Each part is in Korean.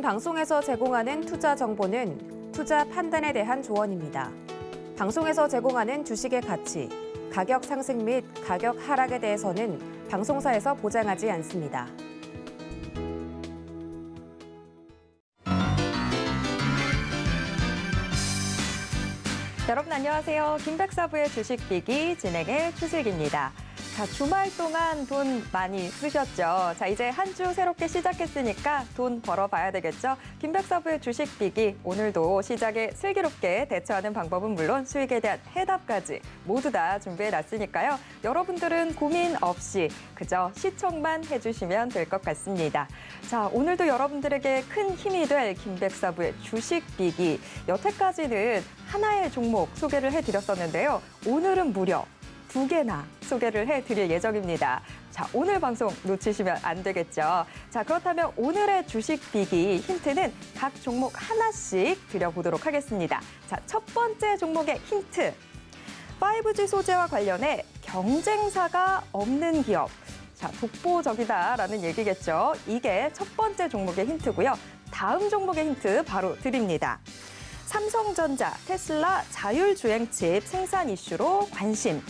방송에서 제공하는 투자 정보는 투자 판단에 대한 조언입니다. 방송에서 제공하는 주식의 가치, 가격 상승 및 가격 하락에 대해서는 방송사에서 보장하지 않습니다. 여러분 안녕하세요. 김백사부의 주식비기 진행의 추슬기입니다. 자, 주말 동안 돈 많이 쓰셨죠? 자, 이제 한 주 새롭게 시작했으니까 돈 벌어봐야 되겠죠? 김백사부의 주식비기 오늘도 시작에 슬기롭게 대처하는 방법은 물론 수익에 대한 해답까지 모두 다 준비해놨으니까요. 여러분들은 고민 없이 그저 시청만 해주시면 될 것 같습니다. 자, 오늘도 여러분들에게 큰 힘이 될 김백사부의 주식비기. 여태까지는 하나의 종목 소개를 해드렸었는데요. 오늘은 무려 2개나 소개를 해드릴 예정입니다. 자, 오늘 방송 놓치시면 안 되겠죠. 자, 그렇다면 오늘의 주식비기 힌트는 각 종목 하나씩 드려보도록 하겠습니다. 자, 첫 번째 종목의 힌트. 5G 소재와 관련해 경쟁사가 없는 기업. 자, 독보적이다라는 얘기겠죠. 이게 첫 번째 종목의 힌트고요. 다음 종목의 힌트 바로 드립니다. 삼성전자, 테슬라 자율주행 칩 생산 이슈로 관심.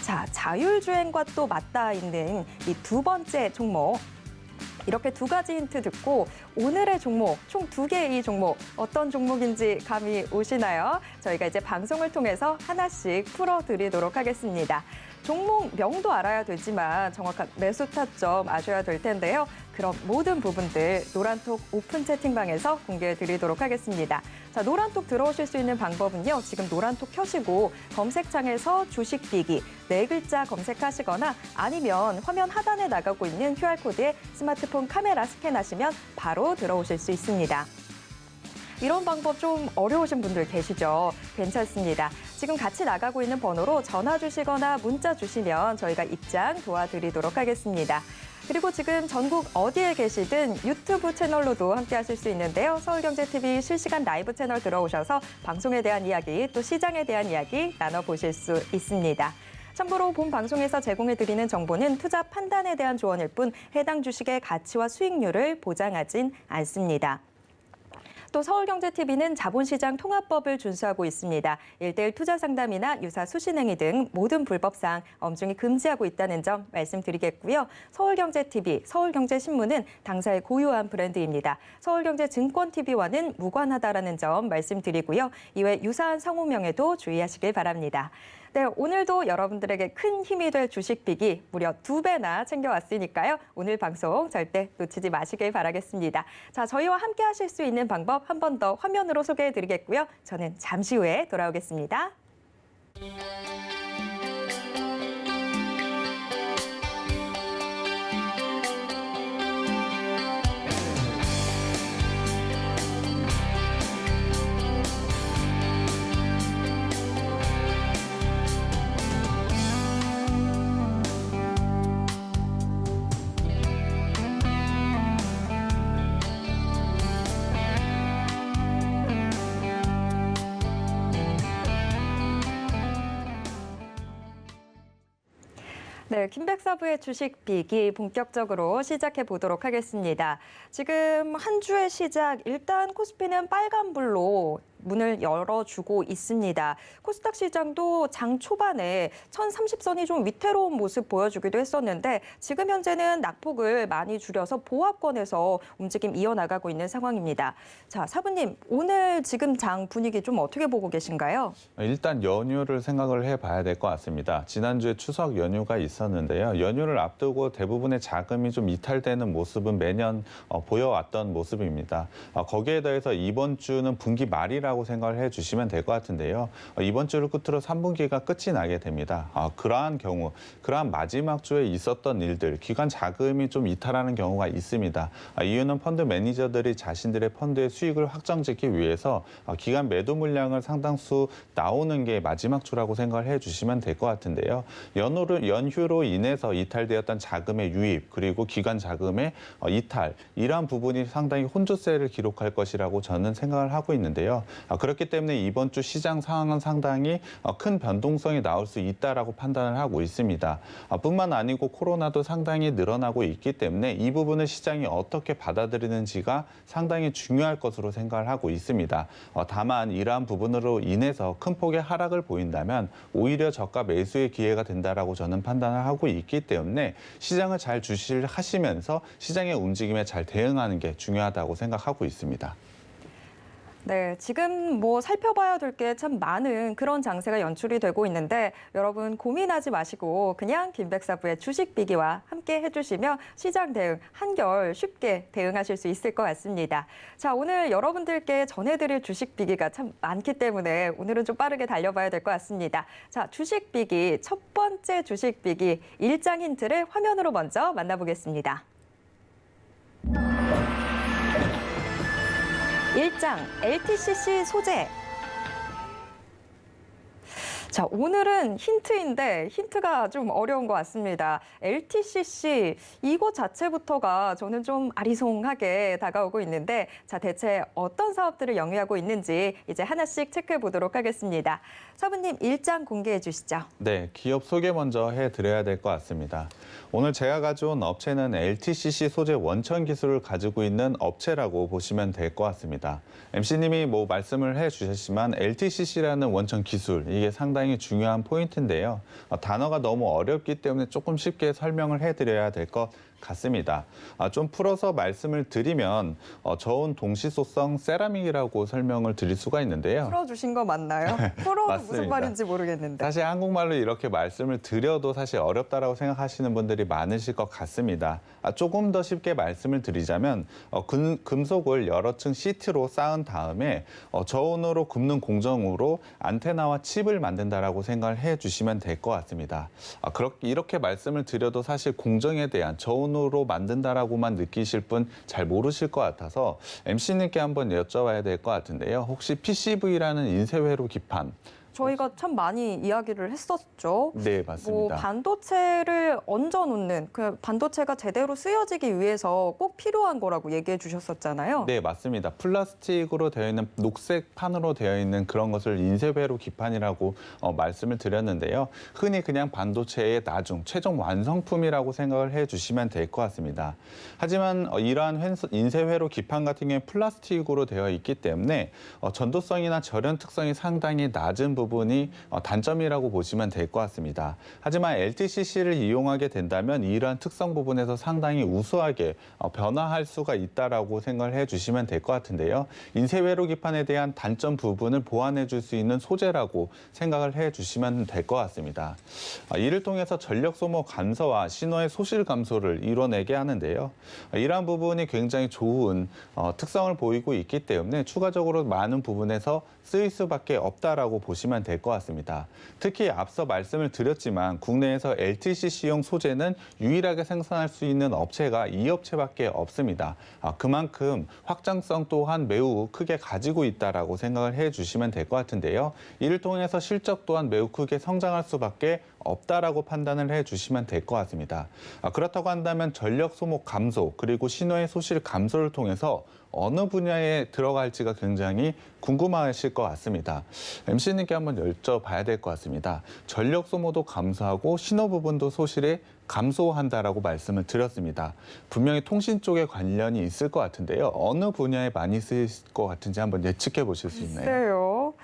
자, 자율주행과 또 맞닿아 있는 이 두 번째 종목. 이렇게 두 가지 힌트 듣고 오늘의 종목, 총 2개의 이 종목 어떤 종목인지 감이 오시나요? 저희가 이제 방송을 통해서 하나씩 풀어드리도록 하겠습니다. 종목 명도 알아야 되지만 정확한 매수 타점 아셔야 될 텐데요. 그럼 모든 부분들 노란톡 오픈 채팅방에서 공개해 드리도록 하겠습니다. 자, 노란톡 들어오실 수 있는 방법은요. 지금 노란톡 켜시고 검색창에서 주식비기 4글자 검색하시거나 아니면 화면 하단에 나가고 있는 QR코드에 스마트폰 카메라 스캔하시면 바로 들어오실 수 있습니다. 이런 방법 좀 어려우신 분들 계시죠? 괜찮습니다. 지금 같이 나가고 있는 번호로 전화 주시거나 문자 주시면 저희가 입장 도와드리도록 하겠습니다. 그리고 지금 전국 어디에 계시든 유튜브 채널로도 함께 하실 수 있는데요. 서울경제TV 실시간 라이브 채널 들어오셔서 방송에 대한 이야기, 또 시장에 대한 이야기 나눠보실 수 있습니다. 참고로 본 방송에서 제공해드리는 정보는 투자 판단에 대한 조언일 뿐 해당 주식의 가치와 수익률을 보장하진 않습니다. 또 서울경제TV는 자본시장 통합법을 준수하고 있습니다. 1:1 투자 상담이나 유사 수신행위 등 모든 불법사항 엄중히 금지하고 있다는 점 말씀드리겠고요. 서울경제TV, 서울경제신문은 당사의 고유한 브랜드입니다. 서울경제증권TV와는 무관하다라는 점 말씀드리고요. 이외 유사한 상호명에도 주의하시길 바랍니다. 네, 오늘도 여러분들에게 큰 힘이 될 주식비기 무려 2배나 챙겨왔으니까요. 오늘 방송 절대 놓치지 마시길 바라겠습니다. 자, 저희와 함께 하실 수 있는 방법 한 번 더 화면으로 소개해드리겠고요. 저는 잠시 후에 돌아오겠습니다. 네, 김백사부의 주식비기 본격적으로 시작해 보도록 하겠습니다. 지금 한 주의 시작, 일단 코스피는 빨간불로 문을 열어주고 있습니다. 코스닥 시장도 장 초반에 1030선이 좀 위태로운 모습 보여주기도 했었는데 지금 현재는 낙폭을 많이 줄여서 보합권에서 움직임 이어나가고 있는 상황입니다. 자, 사부님, 오늘 지금 장 분위기 좀 어떻게 보고 계신가요? 일단 연휴를 생각을 해봐야 될 것 같습니다. 지난주에 추석 연휴가 있었는데요. 연휴를 앞두고 대부분의 자금이 좀 이탈되는 모습은 매년 보여왔던 모습입니다. 거기에 더해서 이번 주는 분기 말이라고 생각을 해주시면 될 것 같은데요. 이번 주를 끝으로 3분기가 끝이 나게 됩니다. 그러한 경우, 그러한 마지막 주에 있었던 일들, 기관 자금이 좀 이탈하는 경우가 있습니다. 이유는 펀드 매니저들이 자신들의 펀드의 수익을 확정짓기 위해서 기관 매도 물량을 상당수 나오는 게 마지막 주라고 생각을 해주시면 될 것 같은데요. 연휴로 인해서 이탈되었던 자금의 유입, 그리고 기관 자금의 이탈, 이러한 부분이 상당히 혼조세를 기록할 것이라고 저는 생각을 하고 있는데요. 그렇기 때문에 이번 주 시장 상황은 상당히 큰 변동성이 나올 수 있다라고 판단을 하고 있습니다. 뿐만 아니고 코로나도 상당히 늘어나고 있기 때문에 이 부분을 시장이 어떻게 받아들이는지가 상당히 중요할 것으로 생각을 하고 있습니다. 다만 이러한 부분으로 인해서 큰 폭의 하락을 보인다면 오히려 저가 매수의 기회가 된다라고 저는 판단을 하고 있기 때문에 시장을 잘 주시하시면서 시장의 움직임에 잘 대응하는 게 중요하다고 생각하고 있습니다. 네, 지금 뭐 살펴봐야 될 게 참 많은 그런 장세가 연출이 되고 있는데 여러분 고민하지 마시고 그냥 김백사부의 주식 비기와 함께 해주시면 시장 대응 한결 쉽게 대응하실 수 있을 것 같습니다. 자, 오늘 여러분들께 전해드릴 주식 비기가 참 많기 때문에 오늘은 좀 빠르게 달려봐야 될 것 같습니다. 자, 주식 비기 첫 번째 주식 비기 일장 힌트를 화면으로 먼저 만나보겠습니다. 1장 LTCC 소재. 자, 오늘은 힌트인데 힌트가 좀 어려운 것 같습니다. LTCC 이거 자체부터가 저는 좀 아리송하게 다가오고 있는데 자, 대체 어떤 사업들을 영위하고 있는지 이제 하나씩 체크해 보도록 하겠습니다. 사부님 일장 공개해 주시죠. 네, 기업 소개 먼저 해드려야 될 것 같습니다. 오늘 제가 가져온 업체는 LTCC 소재 원천 기술을 가지고 있는 업체라고 보시면 될 것 같습니다. MC님이 뭐 말씀을 해주셨지만 LTCC라는 원천 기술, 이게 상당히 중요한 포인트인데요. 단어가 너무 어렵기 때문에 조금 쉽게 설명을 해드려야 될 것 같습니다. 좀 풀어서 말씀을 드리면 저온 동시소성 세라믹이라고 설명을 드릴 수가 있는데요. 풀어주신 거 맞나요? 풀어도 맞습니다. 무슨 말인지 모르겠는데. 사실 한국말로 이렇게 말씀을 드려도 사실 어렵다라고 생각하시는 분들이 많으실 것 같습니다. 조금 더 쉽게 말씀을 드리자면 금속을 여러 층 시트로 쌓은 다음에 저온으로 굽는 공정으로 안테나와 칩을 만든다라고 생각을 해주시면 될 것 같습니다. 이렇게 말씀을 드려도 사실 공정에 대한 저온으로 만든다라고만 느끼실 분 잘 모르실 것 같아서 MC님께 한번 여쭤봐야 될 것 같은데요. 혹시 PCV라는 인쇄회로 기판 저희가 참 많이 이야기를 했었죠. 네, 뭐 맞습니다. 반도체를 얹어놓는 그 반도체가 제대로 쓰여지기 위해서 꼭 필요한 거라고 얘기해 주셨었잖아요. 네, 맞습니다. 플라스틱으로 되어 있는 녹색 판으로 되어 있는 그런 것을 인쇄회로 기판이라고 말씀을 드렸는데요. 흔히 그냥 반도체의 나중, 최종 완성품이라고 생각을 해주시면 될 것 같습니다. 하지만 이러한 인쇄회로 기판 같은 경우에 플라스틱으로 되어 있기 때문에 전도성이나 절연 특성이 상당히 낮은 부분이 단점이라고 보시면 될 것 같습니다. 하지만 LTCC를 이용하게 된다면 이러한 특성 부분에서 상당히 우수하게 변화할 수가 있다라고 생각을 해주시면 될 것 같은데요. 인쇄회로 기판에 대한 단점 부분을 보완해 줄 수 있는 소재라고 생각을 해주시면 될 것 같습니다. 이를 통해서 전력 소모 감소와 신호의 소실 감소를 이뤄내게 하는데요. 이러한 부분이 굉장히 좋은 특성을 보이고 있기 때문에 추가적으로 많은 부분에서 쓰일 수밖에 없다라고 보시면 될 것 같습니다. 특히 앞서 말씀을 드렸지만 국내에서 LTCC용 소재는 유일하게 생산할 수 있는 업체가 이 업체밖에 없습니다. 그만큼 확장성 또한 매우 크게 가지고 있다라고 생각을 해주시면 될 것 같은데요. 이를 통해서 실적 또한 매우 크게 성장할 수밖에 없다라고 판단을 해주시면 될 것 같습니다. 그렇다고 한다면 전력 소모 감소 그리고 신호의 소실 감소를 통해서 어느 분야에 들어갈지가 굉장히 궁금하실 것 같습니다. MC님께 한번 여쭤봐야 될 것 같습니다. 전력 소모도 감소하고 신호 부분도 소실에 감소한다라고 말씀을 드렸습니다. 분명히 통신 쪽에 관련이 있을 것 같은데요. 어느 분야에 많이 쓰일 것 같은지 한번 예측해 보실 수 있나요? 글쎄요.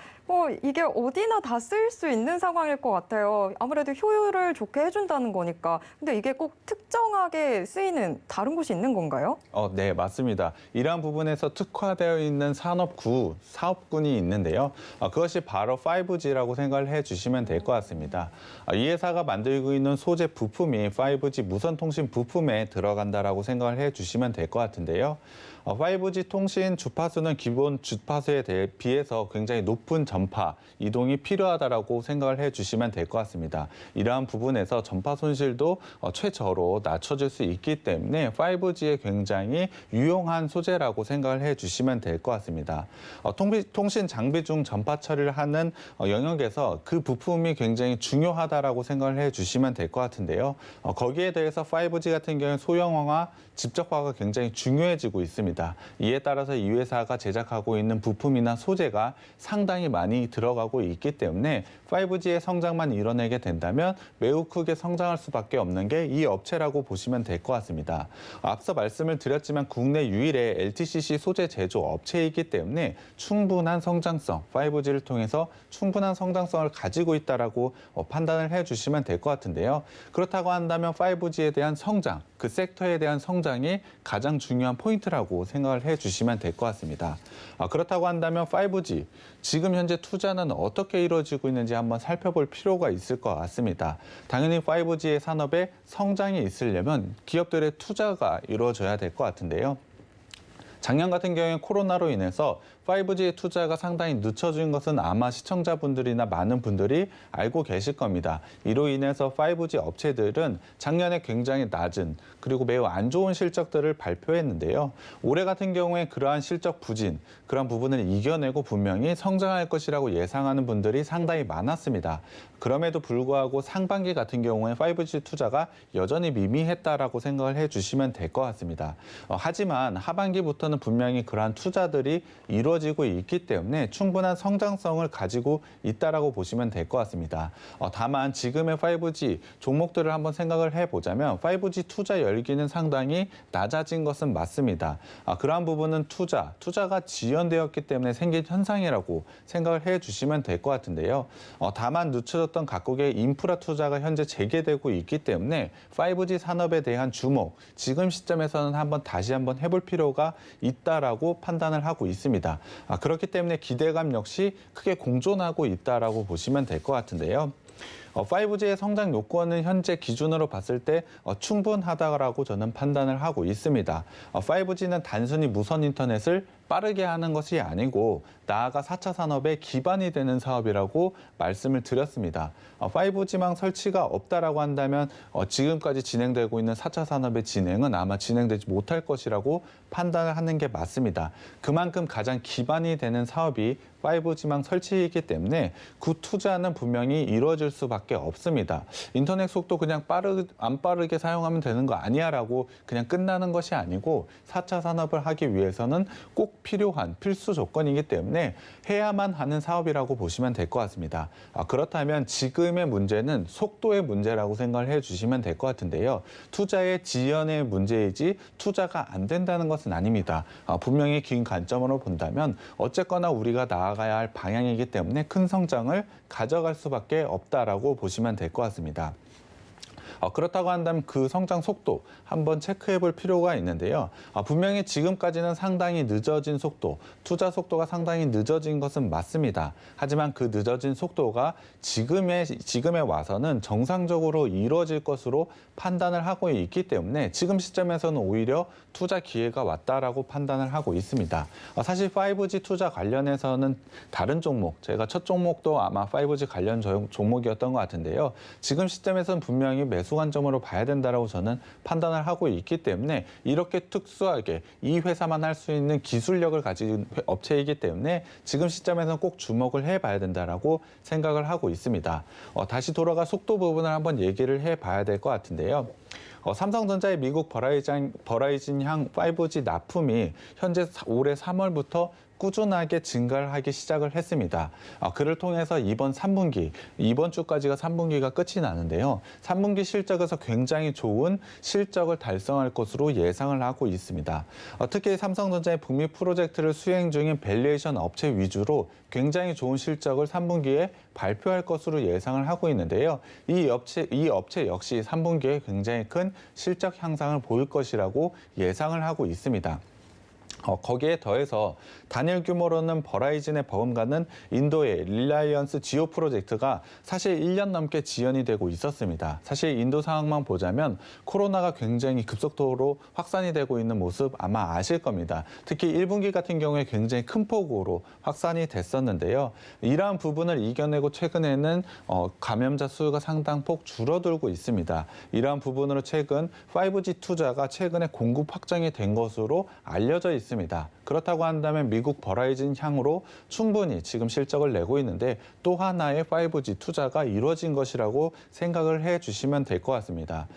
이게 어디나 다 쓰일 수 있는 상황일 것 같아요. 아무래도 효율을 좋게 해준다는 거니까. 근데 이게 꼭 특정하게 쓰이는 다른 곳이 있는 건가요? 네, 맞습니다. 이러한 부분에서 특화되어 있는 사업군이 있는데요. 그것이 바로 5G라고 생각을 해주시면 될 것 같습니다. 이 회사가 만들고 있는 소재 부품이 5G 무선통신 부품에 들어간다라고 생각을 해주시면 될 것 같은데요. 5G 통신 주파수는 기본 주파수에 비해서 굉장히 높은 전파 전파, 이동이 필요하다라고 생각을 해주시면 될 것 같습니다. 이러한 부분에서 전파 손실도 최저로 낮춰질 수 있기 때문에 5G에 굉장히 유용한 소재라고 생각을 해주시면 될 것 같습니다. 통신 장비 중 전파 처리를 하는 영역에서 그 부품이 굉장히 중요하다라고 생각을 해주시면 될 것 같은데요. 거기에 대해서 5G 같은 경우에 소형화와 집적화가 굉장히 중요해지고 있습니다. 이에 따라서 이 회사가 제작하고 있는 부품이나 소재가 상당히 많이 들어가고 있기 때문에 5G의 성장만 이뤄내게 된다면 매우 크게 성장할 수밖에 없는 게 이 업체라고 보시면 될 것 같습니다. 앞서 말씀을 드렸지만 국내 유일의 LTCC 소재 제조 업체이기 때문에 충분한 성장성, 5G를 통해서 충분한 성장성을 가지고 있다라고 판단을 해주시면 될 것 같은데요. 그렇다고 한다면 5G에 대한 성장, 그 섹터에 대한 성장이 가장 중요한 포인트라고 생각을 해주시면 될 것 같습니다. 그렇다고 한다면 5G, 지금 현재 투자는 어떻게 이루어지고 있는지 한번 살펴볼 필요가 있을 것 같습니다. 당연히 5G의 산업에 성장이 있으려면 기업들의 투자가 이루어져야 될 것 같은데요. 작년 같은 경우에 코로나로 인해서 5G의 투자가 상당히 늦춰진 것은 아마 시청자분들이나 많은 분들이 알고 계실 겁니다. 이로 인해서 5G 업체들은 작년에 굉장히 낮은 그리고 매우 안 좋은 실적들을 발표했는데요. 올해 같은 경우에 그러한 실적 부진, 그런 부분을 이겨내고 분명히 성장할 것이라고 예상하는 분들이 상당히 많았습니다. 그럼에도 불구하고 상반기 같은 경우에 5G 투자가 여전히 미미했다라고 생각을 해주시면 될 것 같습니다. 하지만 하반기부터는 분명히 그러한 투자들이 이루어지고 있기 때문에 충분한 성장성을 가지고 있다라고 보시면 될 것 같습니다. 다만 지금의 5G 종목들을 한번 생각을 해보자면 5G 투자 열기는 상당히 낮아진 것은 맞습니다. 그러한 부분은 투자가 지연되었기 때문에 생긴 현상이라고 생각을 해주시면 될 것 같은데요. 다만 늦춰졌던 각국의 인프라 투자가 현재 재개되고 있기 때문에 5G 산업에 대한 주목, 지금 시점에서는 다시 한번 해볼 필요가 있다라고 판단을 하고 있습니다. 그렇기 때문에 기대감 역시 크게 공존하고 있다라고 보시면 될 것 같은데요. 5G의 성장 요건은 현재 기준으로 봤을 때 충분하다라고 저는 판단을 하고 있습니다. 5G는 단순히 무선 인터넷을 빠르게 하는 것이 아니고 나아가 4차 산업의 기반이 되는 사업이라고 말씀을 드렸습니다. 5G망 설치가 없다라고 한다면 지금까지 진행되고 있는 4차 산업의 진행은 아마 진행되지 못할 것이라고 판단을 하는 게 맞습니다. 그만큼 가장 기반이 되는 사업이 5G망 설치이기 때문에 그 투자는 분명히 이루어질 수밖에 없습니다. 인터넷 속도 그냥 안 빠르게 사용하면 되는 거 아니야라고 그냥 끝나는 것이 아니고 4차 산업을 하기 위해서는 꼭 필요한 필수 조건이기 때문에 해야만 하는 사업이라고 보시면 될 것 같습니다. 그렇다면 지금의 문제는 속도의 문제라고 생각을 해주시면 될 것 같은데요. 투자의 지연의 문제이지 투자가 안 된다는 것은 아닙니다. 분명히 긴 관점으로 본다면 어쨌거나 우리가 나아가야 할 방향이기 때문에 큰 성장을 가져갈 수밖에 없다라고 보시면 될 것 같습니다. 그렇다고 한다면 그 성장 속도 한번 체크해 볼 필요가 있는데요. 분명히 지금까지는 상당히 늦어진 속도, 투자 속도가 상당히 늦어진 것은 맞습니다. 하지만 그 늦어진 속도가 지금에 와서는 정상적으로 이루어질 것으로 판단을 하고 있기 때문에 지금 시점에서는 오히려 투자 기회가 왔다라고 판단을 하고 있습니다. 사실 5G 투자 관련해서는 다른 종목, 제가 첫 종목도 아마 5G 관련 종목이었던 것 같은데요. 지금 시점에서는 분명히 매수 관점으로 봐야 된다라고 저는 판단을 하고 있기 때문에 이렇게 특수하게 이 회사만 할 수 있는 기술력을 가진 업체이기 때문에 지금 시점에서는 꼭 주목을 해봐야 된다라고 생각을 하고 있습니다. 다시 돌아가 속도 부분을 한번 얘기를 해봐야 될 것 같은데요. 삼성전자의 미국 버라이즌향 5G 납품이 현재 올해 3월부터 꾸준하게 증가를 하기 시작을 했습니다. 그를 통해서 이번 주까지가 3분기가 끝이 나는데요. 3분기 실적에서 굉장히 좋은 실적을 달성할 것으로 예상을 하고 있습니다. 특히 삼성전자의 북미 프로젝트를 수행 중인 밸류에이션 업체 위주로 굉장히 좋은 실적을 3분기에 발표할 것으로 예상을 하고 있는데요. 이 업체 역시 3분기에 굉장히 큰 실적 향상을 보일 것이라고 예상을 하고 있습니다. 거기에 더해서 단일 규모로는 버라이즌의 버금가는 인도의 릴라이언스 지오 프로젝트가 사실 1년 넘게 지연이 되고 있었습니다. 사실 인도 상황만 보자면 코로나가 굉장히 급속도로 확산이 되고 있는 모습 아마 아실 겁니다. 특히 1분기 같은 경우에 굉장히 큰 폭으로 확산이 됐었는데요. 이러한 부분을 이겨내고 최근에는 감염자 수가 상당폭 줄어들고 있습니다. 이러한 부분으로 최근 5G 투자가 최근에 공급 확정이 된 것으로 알려져 있습니다. 그렇다고 한다면 미국 버라이즌 향으로 충분히 지금 실적을 내고 있는데 또 하나의 5G 투자가 이루어진 것이라고 생각을 해주시면 될 것 같습니다.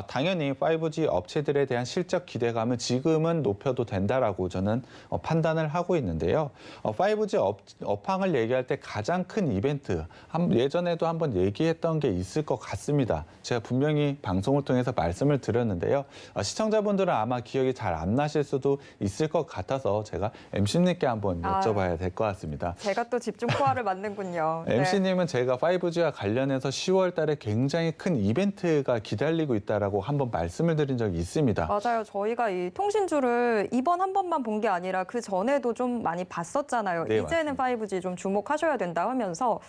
당연히 5G 업체들에 대한 실적 기대감은 지금은 높여도 된다라고 저는 판단을 하고 있는데요. 5G 업황을 얘기할 때 가장 큰 이벤트, 예전에도 한번 얘기했던 게 있을 것 같습니다. 제가 분명히 방송을 통해서 말씀을 드렸는데요. 시청자분들은 아마 기억이 잘 안 나실 수도 있을 것 같아서 제가 MC님께 한번 여쭤봐야 될 것 같습니다. 제가 또 집중 포화를 만든군요. 네. MC님은 제가 5G와 관련해서 10월 달에 굉장히 큰 이벤트가 기다리고 있다라고 한번 말씀을 드린 적이 있습니다. 맞아요. 저희가 이 통신주를 이번 한 번만 본 게 아니라 그 전에도 좀 많이 봤었잖아요. 네, 이제는 5G 좀 주목하셔야 된다 하면서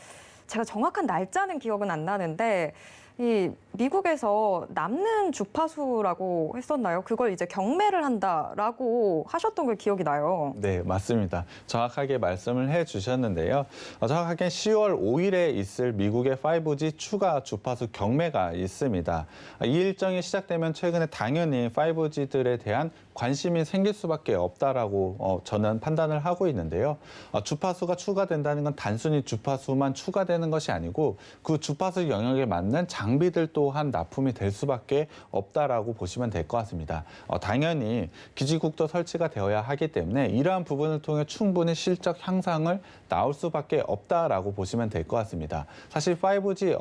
제가 정확한 날짜는 기억은 안 나는데 이 미국에서 남는 주파수라고 했었나요? 그걸 이제 경매를 한다라고 하셨던 걸 기억이 나요. 네, 맞습니다. 정확하게 말씀을 해주셨는데요. 정확하게 10월 5일에 있을 미국의 5G 추가 주파수 경매가 있습니다. 이 일정이 시작되면 최근에 당연히 5G들에 대한 관심이 생길 수밖에 없다라고 저는 판단을 하고 있는데요. 주파수가 추가된다는 건 단순히 주파수만 추가되는 것이 아니고 그 주파수 영역에 맞는 장비들 또한 납품이 될 수밖에 없다라고 보시면 될 것 같습니다. 당연히 기지국도 설치가 되어야 하기 때문에 이러한 부분을 통해 충분히 실적 향상을 나올 수밖에 없다라고 보시면 될 것 같습니다. 사실 5G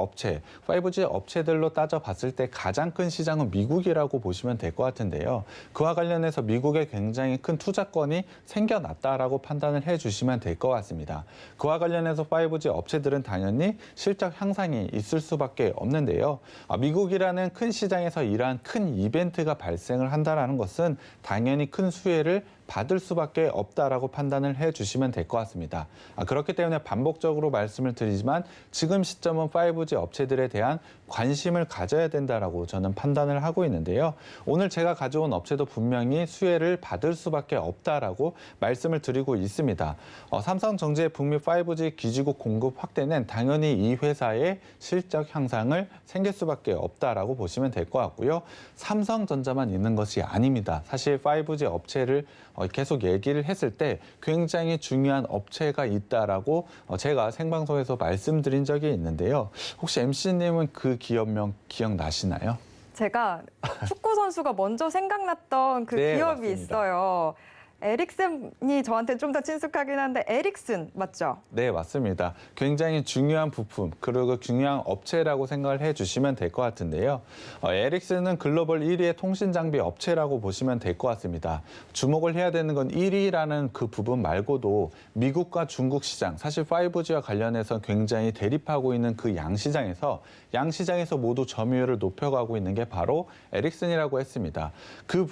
업체들로 따져봤을 때 가장 큰 시장은 미국이라고 보시면 될 것 같은데요. 그와 관련해서 미국에 굉장히 큰 투자권이 생겨났다라고 판단을 해주시면 될 것 같습니다. 그와 관련해서 5G 업체들은 당연히 실적 향상이 있을 수밖에 없는데요. 미국이라는 큰 시장에서 이러한 큰 이벤트가 발생을 한다는 것은 당연히 큰 수혜를 받을 수밖에 없다라고 판단을 해주시면 될 것 같습니다. 그렇기 때문에 반복적으로 말씀을 드리지만 지금 시점은 5G 업체들에 대한 관심을 가져야 된다라고 저는 판단을 하고 있는데요. 오늘 제가 가져온 업체도 분명히 수혜를 받을 수밖에 없다라고 말씀을 드리고 있습니다. 삼성전자의 북미 5G 기지국 공급 확대는 당연히 이 회사의 실적 향상을 생길 수밖에 없다라고 보시면 될 것 같고요. 삼성전자만 있는 것이 아닙니다. 사실 5G 업체를 계속 얘기를 했을 때 굉장히 중요한 업체가 있다라고 제가 생방송에서 말씀드린 적이 있는데요. 혹시 MC님은 그 기업명 기억나시나요? 제가 축구 선수가 먼저 생각났던 그 네, 기업이 맞습니다. 있어요. 에릭슨이 저한테 좀 더 친숙하긴 한데 에릭슨 맞죠? 네, 맞습니다. 굉장히 중요한 부품 그리고 중요한 업체라고 생각을 해주시면 될 것 같은데요. 에릭슨은 글로벌 1위의 통신 장비 업체라고 보시면 될 것 같습니다. 주목을 해야 되는 건 1위라는 그 부분 말고도 미국과 중국 시장, 사실 5G와 관련해서 굉장히 대립하고 있는 그 양시장에서 모두 점유율을 높여가고 있는 게 바로 에릭슨이라고 했습니다. 그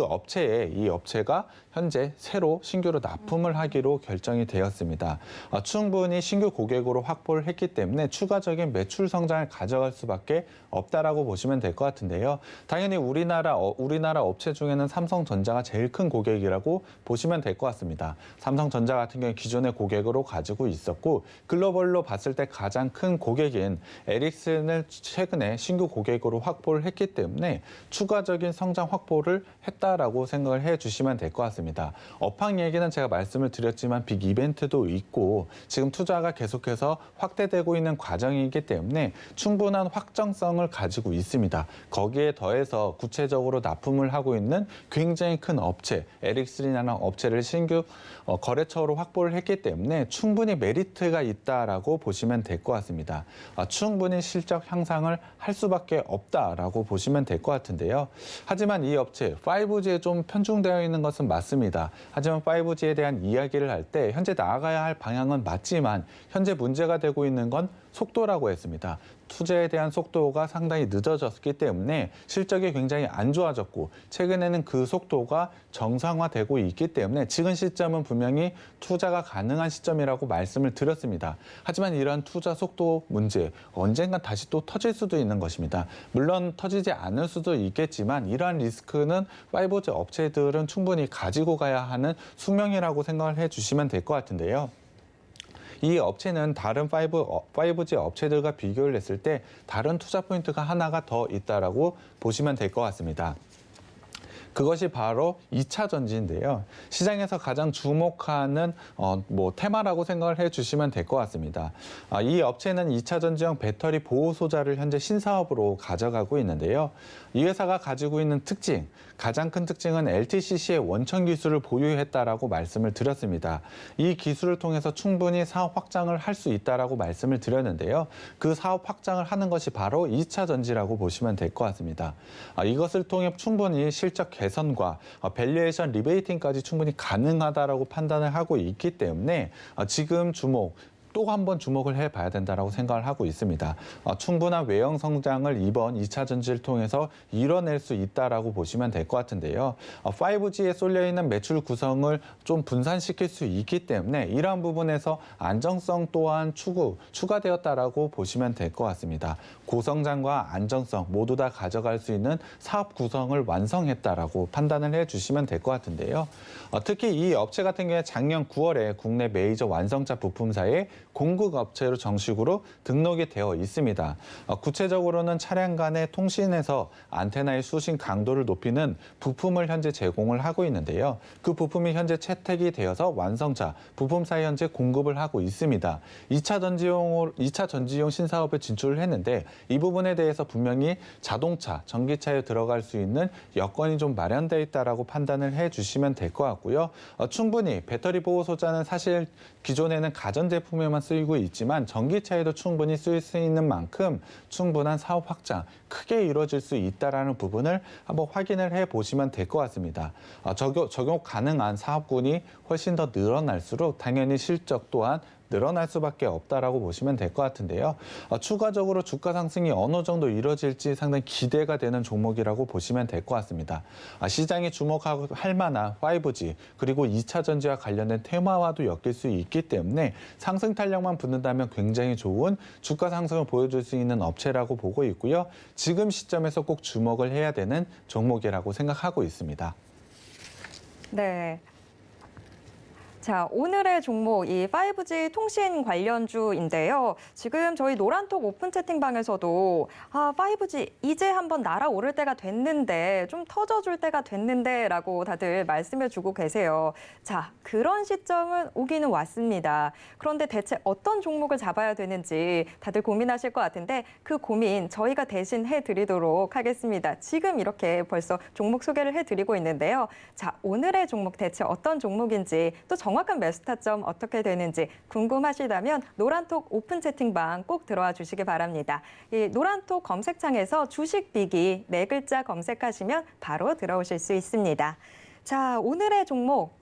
업체에 이 업체가 현재 새로 신규로 납품을 하기로 결정이 되었습니다. 충분히 신규 고객으로 확보를 했기 때문에 추가적인 매출 성장을 가져갈 수밖에 없다라고 보시면 될 것 같은데요. 당연히 우리나라 업체 중에는 삼성전자가 제일 큰 고객이라고 보시면 될 것 같습니다. 삼성전자 같은 경우 기존의 고객으로 가지고 있었고 글로벌로 봤을 때 가장 큰 고객인 에릭슨을 최근에 신규 고객으로 확보를 했기 때문에 추가적인 성장 확보를 했다라고 생각을 해주시면 될 것 같습니다. 업황 얘기는 제가 말씀을 드렸지만 빅 이벤트도 있고 지금 투자가 계속해서 확대되고 있는 과정이기 때문에 충분한 확정성을 가지고 있습니다. 거기에 더해서 구체적으로 납품을 하고 있는 굉장히 큰 업체, 에릭슨이라는 업체를 신규 거래처로 확보를 했기 때문에 충분히 메리트가 있다라고 보시면 될 것 같습니다. 충분히 실적 향상을 할 수밖에 없다라고 보시면 될 것 같은데요. 하지만 이 업체 5G에 좀 편중되어 있는 것은 맞습니다. 하지만 5G에 대한 이야기를 할 때 현재 나아가야 할 방향은 맞지만 현재 문제가 되고 있는 건 속도라고 했습니다. 투자에 대한 속도가 상당히 늦어졌기 때문에 실적이 굉장히 안 좋아졌고 최근에는 그 속도가 정상화되고 있기 때문에 지금 시점은 분명히 투자가 가능한 시점이라고 말씀을 드렸습니다. 하지만 이러한 투자 속도 문제 언젠간 다시 또 터질 수도 있는 것입니다. 물론 터지지 않을 수도 있겠지만 이러한 리스크는 5G 업체들은 충분히 가지고 가야 하는 숙명이라고 생각을 해주시면 될 것 같은데요. 이 업체는 다른 5G 업체들과 비교를 했을 때 다른 투자 포인트가 하나가 더 있다라고 보시면 될 것 같습니다. 그것이 바로 2차 전지인데요. 시장에서 가장 주목하는 테마라고 생각을 해주시면 될 것 같습니다. 이 업체는 2차 전지형 배터리 보호 소자를 현재 신사업으로 가져가고 있는데요. 이 회사가 가지고 있는 특징, 가장 큰 특징은 LTCC의 원천 기술을 보유했다라고 말씀을 드렸습니다. 이 기술을 통해서 충분히 사업 확장을 할 수 있다라고 말씀을 드렸는데요. 그 사업 확장을 하는 것이 바로 2차 전지라고 보시면 될 것 같습니다. 이것을 통해 충분히 실적 개선과 밸류에이션 리베이팅까지 충분히 가능하다라고 판단을 하고 있기 때문에 지금 또 한 번 주목을 해봐야 된다고 생각을 하고 있습니다. 충분한 외형 성장을 이번 2차 전지를 통해서 이뤄낼 수 있다라고 보시면 될 것 같은데요. 5G에 쏠려있는 매출 구성을 좀 분산시킬 수 있기 때문에 이러한 부분에서 안정성 또한 추가되었다라고 보시면 될 것 같습니다. 고성장과 안정성 모두 다 가져갈 수 있는 사업 구성을 완성했다라고 판단을 해주시면 될 것 같은데요. 특히 이 업체 같은 경우에 작년 9월에 국내 메이저 완성차 부품사의 공급 업체로 정식으로 등록이 되어 있습니다. 구체적으로는 차량 간의 통신에서 안테나의 수신 강도를 높이는 부품을 현재 제공을 하고 있는데요. 그 부품이 현재 채택이 되어서 완성차 부품사에 현재 공급을 하고 있습니다. 2차 전지용 신사업에 진출을 했는데 이 부분에 대해서 분명히 자동차, 전기차에 들어갈 수 있는 여건이 좀 마련되어 있다라고 판단을 해주시면 될 것 같고요. 충분히 배터리 보호 소자는 사실 기존에는 가전제품에만 쓰이고 있지만 전기차에도 충분히 쓰일 수 있는 만큼 충분한 사업 확장, 크게 이루어질 수 있다는 부분을 한번 확인을 해보시면 될 것 같습니다. 적용 가능한 사업군이 훨씬 더 늘어날수록 당연히 실적 또한 늘어날 수밖에 없다라고 보시면 될 것 같은데요. 추가적으로 주가 상승이 어느 정도 이뤄질지 상당히 기대가 되는 종목이라고 보시면 될 것 같습니다. 시장이 주목할 만한 5G 그리고 2차 전지와 관련된 테마와도 엮일 수 있기 때문에 상승 탄력만 붙는다면 굉장히 좋은 주가 상승을 보여줄 수 있는 업체라고 보고 있고요. 지금 시점에서 꼭 주목을 해야 되는 종목이라고 생각하고 있습니다. 네. 자, 오늘의 종목, 이 5G 통신 관련주인데요. 지금 저희 노란톡 오픈 채팅방에서도 5G 이제 한번 날아오를 때가 됐는데, 좀 터져줄 때가 됐는데 라고 다들 말씀해 주고 계세요. 자, 그런 시점은 오기는 왔습니다. 그런데 대체 어떤 종목을 잡아야 되는지 다들 고민하실 것 같은데 그 고민 저희가 대신 해드리도록 하겠습니다. 지금 이렇게 벌써 종목 소개를 해드리고 있는데요. 자, 오늘의 종목 대체 어떤 종목인지 또 정확한 매수 타점 어떻게 되는지 궁금하시다면 노란톡 오픈 채팅방 꼭 들어와 주시기 바랍니다. 이 노란톡 검색창에서 주식 비기 4글자 검색하시면 바로 들어오실 수 있습니다. 자, 오늘의 종목.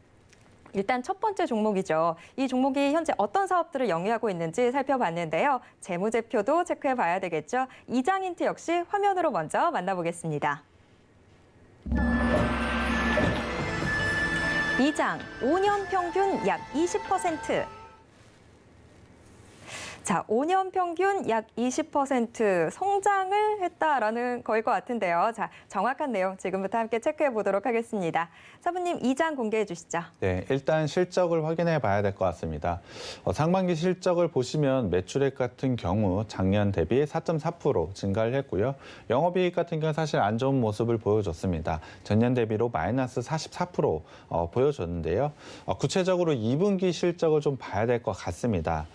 일단 첫 번째 종목이죠. 이 종목이 현재 어떤 사업들을 영위하고 있는지 살펴봤는데요. 재무제표도 체크해 봐야 되겠죠. 이장 힌트 역시 화면으로 먼저 만나보겠습니다. 이장 5년 평균 약 20%. 자, 5년 평균 약 20% 성장을 했다라는 거일 것 같은데요. 자, 정확한 내용 지금부터 함께 체크해 보도록 하겠습니다. 사부님, 이장 공개해 주시죠. 네, 일단 실적을 확인해 봐야 될 것 같습니다. 상반기 실적을 보시면 매출액 같은 경우 작년 대비 4.4% 증가를 했고요. 영업이익 같은 경우 사실 안 좋은 모습을 보여줬습니다. 전년 대비로 마이너스 44% 보여줬는데요. 구체적으로 2분기 실적을 좀 봐야 될 것 같습니다.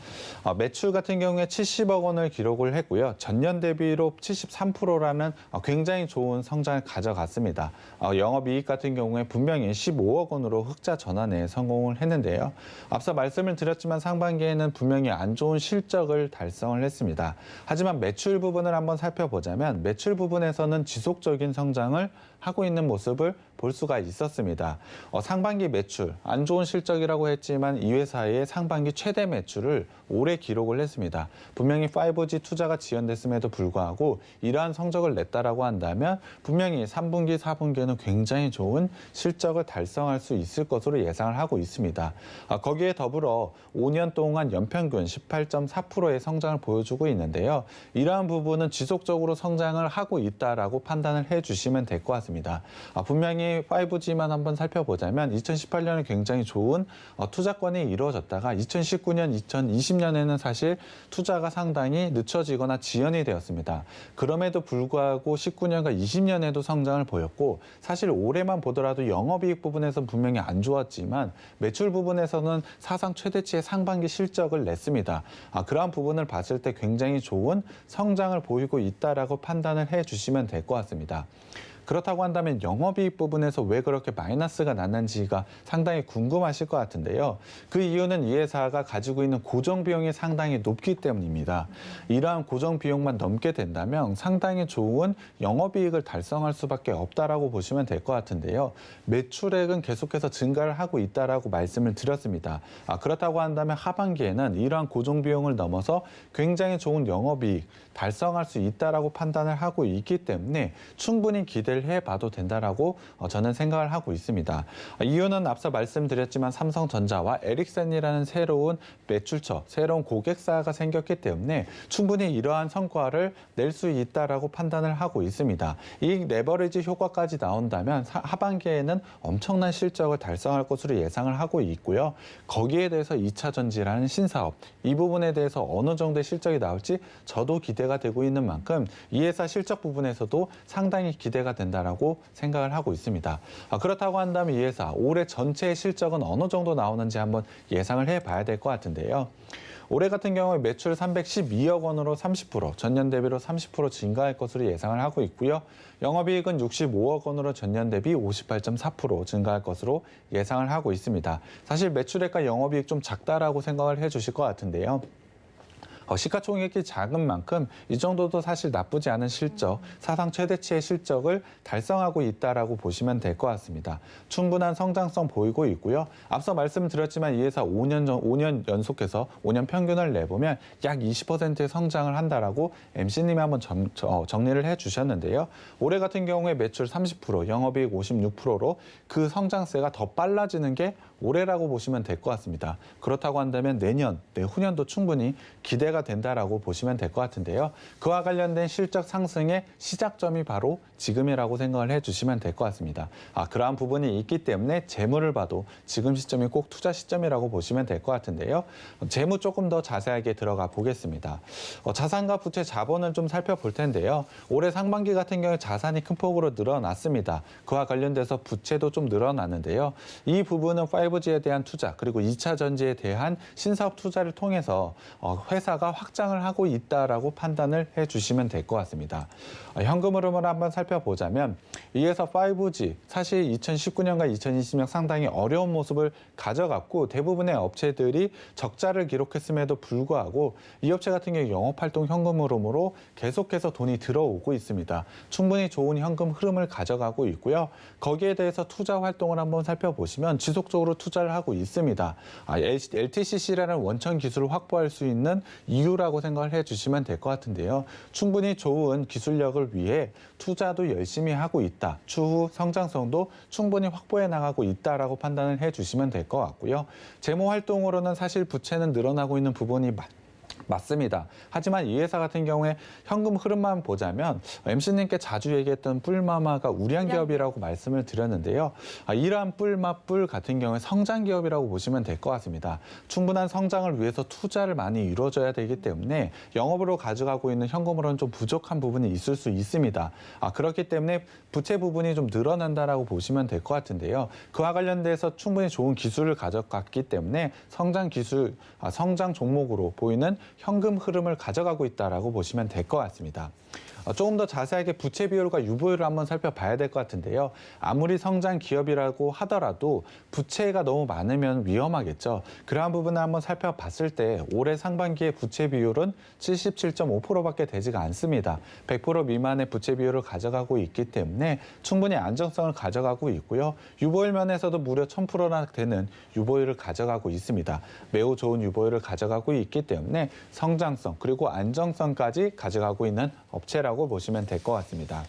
매출 같은 경우에 70억 원을 기록을 했고요. 전년 대비로 73%라는 굉장히 좋은 성장을 가져갔습니다. 영업이익 같은 경우에 분명히 15억 원으로 흑자 전환에 성공을 했는데요. 앞서 말씀을 드렸지만 상반기에는 분명히 안 좋은 실적을 달성을 했습니다. 하지만 매출 부분을 한번 살펴보자면 매출 부분에서는 지속적인 성장을 하고 있는 모습을 볼 수가 있었습니다. 상반기 매출 안 좋은 실적이라고 했지만 이 회사의 상반기 최대 매출을 올해 기록을 했습니다. 분명히 5G 투자가 지연됐음에도 불구하고 이러한 성적을 냈다라고 한다면 분명히 3분기, 4분기에는 굉장히 좋은 실적을 달성할 수 있을 것으로 예상을 하고 있습니다. 거기에 더불어 5년 동안 연평균 18.4%의 성장을 보여주고 있는데요. 이러한 부분은 지속적으로 성장을 하고 있다라고 판단을 해주시면 될 것 같습니다. 분명히 5G만 한번 살펴보자면 2018년에 굉장히 좋은 투자권이 이루어졌다가 2019년, 2020년에는 사실 투자가 상당히 늦춰지거나 지연이 되었습니다. 그럼에도 불구하고 19년과 20년에도 성장을 보였고 사실 올해만 보더라도 영업이익 부분에서 분명히 안 좋았지만 매출 부분에서는 사상 최대치의 상반기 실적을 냈습니다. 그러한 부분을 봤을 때 굉장히 좋은 성장을 보이고 있다라고 판단을 해주시면 될 것 같습니다. 그렇다고 한다면 영업이익 부분에서 왜 그렇게 마이너스가 났는지가 상당히 궁금하실 것 같은데요. 그 이유는 이 회사가 가지고 있는 고정비용이 상당히 높기 때문입니다. 이러한 고정비용만 넘게 된다면 상당히 좋은 영업이익을 달성할 수밖에 없다라고 보시면 될 것 같은데요. 매출액은 계속해서 증가를 하고 있다라고 말씀을 드렸습니다. 그렇다고 한다면 하반기에는 이러한 고정비용을 넘어서 굉장히 좋은 영업이익 달성할 수 있다라고 판단을 하고 있기 때문에 충분히 기대를 해봐도 된다라고 저는 생각을 하고 있습니다. 이유는 앞서 말씀드렸지만 삼성전자와 에릭센이라는 새로운 매출처, 새로운 고객사가 생겼기 때문에 충분히 이러한 성과를 낼 수 있다라고 판단을 하고 있습니다. 이 레버리지 효과까지 나온다면 하반기에는 엄청난 실적을 달성할 것으로 예상을 하고 있고요. 거기에 대해서 2차 전지라는 신사업, 이 부분에 대해서 어느 정도의 실적이 나올지 저도 기대가 되고 있는 만큼 이 회사 실적 부분에서도 상당히 기대가 된다라고 생각을 하고 있습니다. 그렇다고 한다면 이 회사 올해 전체의 실적은 어느 정도 나오는지 한번 예상을 해봐야 될 것 같은데요. 올해 같은 경우에 매출 312억 원으로 30%, 전년 대비로 30% 증가할 것으로 예상을 하고 있고요. 영업이익은 65억 원으로 전년 대비 58.4% 증가할 것으로 예상을 하고 있습니다. 사실 매출액과 영업이익 좀 작다라고 생각을 해주실 것 같은데요. 시가총액이 작은 만큼 이 정도도 사실 나쁘지 않은 실적, 사상 최대치의 실적을 달성하고 있다라고 보시면 될 것 같습니다. 충분한 성장성 보이고 있고요. 앞서 말씀드렸지만 이 회사 5년 연속해서 5년 평균을 내보면 약 20%의 성장을 한다라고 MC님이 한번 정리를 해주셨는데요. 올해 같은 경우에 매출 30%, 영업이익 56%로 그 성장세가 더 빨라지는 게 올해라고 보시면 될 것 같습니다. 그렇다고 한다면 내년, 내후년도 충분히 기대가 된다라고 보시면 될 것 같은데요. 그와 관련된 실적 상승의 시작점이 바로 지금이라고 생각을 해주시면 될 것 같습니다. 그러한 부분이 있기 때문에 재무를 봐도 지금 시점이 꼭 투자 시점이라고 보시면 될 것 같은데요. 재무 조금 더 자세하게 들어가 보겠습니다. 자산과 부채 자본은 좀 살펴볼 텐데요. 올해 상반기 같은 경우에 자산이 큰 폭으로 늘어났습니다. 그와 관련돼서 부채도 좀 늘어났는데요. 이 부분은 5G에 대한 투자 그리고 2차 전지에 대한 신사업 투자를 통해서 회사가 확장을 하고 있다라고 판단을 해주시면 될 것 같습니다. 현금 흐름을 한번 살펴보자면 이 회사 5G 사실 2019년과 2020년 상당히 어려운 모습을 가져갔고 대부분의 업체들이 적자를 기록했음에도 불구하고 이 업체 같은 경우 영업활동 현금 흐름으로 계속해서 돈이 들어오고 있습니다. 충분히 좋은 현금 흐름을 가져가고 있고요. 거기에 대해서 투자 활동을 한번 살펴보시면 지속적으로 투자를 하고 있습니다. LTCC라는 원천 기술을 확보할 수 있는 이유라고 생각을 해주시면 될 것 같은데요. 충분히 좋은 기술력을 위해 투자도 열심히 하고 있다. 추후 성장성도 충분히 확보해 나가고 있다라고 판단을 해주시면 될 것 같고요. 재무 활동으로는 사실 부채는 늘어나고 있는 부분이 맞습니다. 하지만 이 회사 같은 경우에 현금 흐름만 보자면 MC님께 자주 얘기했던 뿔마마가 우량 기업이라고 말씀을 드렸는데요. 이러한 뿔마뿔 같은 경우에 성장 기업이라고 보시면 될 것 같습니다. 충분한 성장을 위해서 투자를 많이 이루어져야 되기 때문에 영업으로 가져가고 있는 현금으로는 좀 부족한 부분이 있을 수 있습니다. 그렇기 때문에 부채 부분이 좀 늘어난다라고 보시면 될 것 같은데요. 그와 관련돼서 충분히 좋은 기술을 가져갔기 때문에 성장 종목으로 보이는 현금 흐름을 가져가고 있다라고 보시면 될 것 같습니다. 조금 더 자세하게 부채 비율과 유보율을 한번 살펴봐야 될 것 같은데요. 아무리 성장 기업이라고 하더라도 부채가 너무 많으면 위험하겠죠. 그러한 부분을 한번 살펴봤을 때 올해 상반기의 부채 비율은 77.5%밖에 되지가 않습니다. 100% 미만의 부채 비율을 가져가고 있기 때문에 충분히 안정성을 가져가고 있고요. 유보율 면에서도 무려 1000%나 되는 유보율을 가져가고 있습니다. 매우 좋은 유보율을 가져가고 있기 때문에 성장성 그리고 안정성까지 가져가고 있는 업체라고 보시면 될 것 같습니다.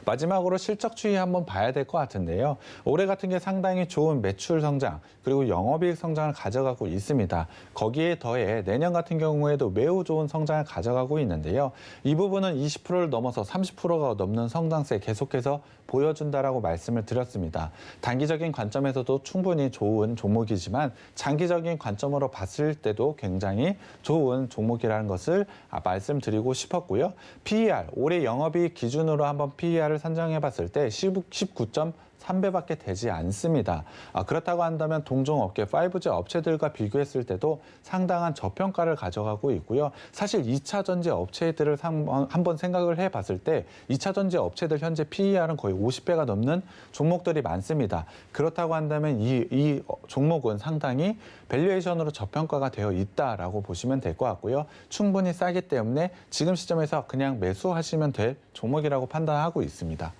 마지막으로 실적 추이 한번 봐야 될 것 같은데요. 올해 같은 게 상당히 좋은 매출 성장 그리고 영업이익 성장을 가져가고 있습니다. 거기에 더해 내년 같은 경우에도 매우 좋은 성장을 가져가고 있는데요. 이 부분은 20%를 넘어서 30%가 넘는 성장세 계속해서 보여준다라고 말씀을 드렸습니다. 단기적인 관점에서도 충분히 좋은 종목이지만 장기적인 관점으로 봤을 때도 굉장히 좋은 종목이라는 것을 말씀드리고 싶었고요. PER, 올해 영업이익 기준으로 한번 PER을 산정해 봤을 때 19.3배밖에 되지 않습니다. 그렇다고 한다면 동종업계 5G 업체들과 비교했을 때도 상당한 저평가를 가져가고 있고요. 사실 2차 전지 업체들을 한번 생각을 해봤을 때 2차 전지 업체들 현재 PER은 거의 50배가 넘는 종목들이 많습니다. 그렇다고 한다면 이 종목은 상당히 밸류에이션으로 저평가가 되어 있다라고 보시면 될 것 같고요. 충분히 싸기 때문에 지금 시점에서 그냥 매수하시면 될 종목이라고 판단하고 있습니다.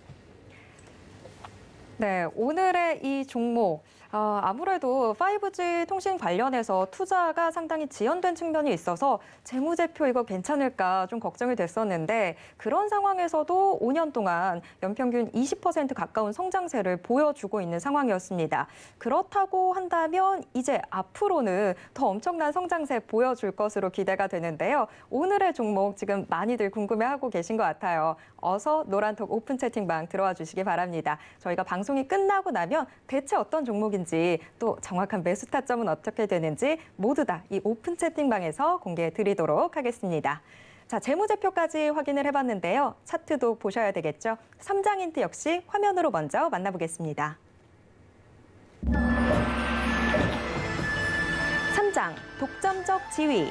네, 오늘의 이 종목 아무래도 5G 통신 관련해서 투자가 상당히 지연된 측면이 있어서 재무제표 이거 괜찮을까 좀 걱정이 됐었는데 그런 상황에서도 5년 동안 연평균 20% 가까운 성장세를 보여주고 있는 상황이었습니다. 그렇다고 한다면 이제 앞으로는 더 엄청난 성장세 보여줄 것으로 기대가 되는데요. 오늘의 종목 지금 많이들 궁금해하고 계신 것 같아요. 어서 노란톡 오픈 채팅방 들어와 주시기 바랍니다. 저희가 방송이 끝나고 나면 대체 어떤 종목인지 또 정확한 매수 타점은 어떻게 되는지 모두 다 이 오픈 채팅방에서 공개해 드리도록 하겠습니다. 자, 재무제표까지 확인을 해봤는데요. 차트도 보셔야 되겠죠. 3장 힌트 역시 화면으로 먼저 만나보겠습니다. 3장 독점적 지위.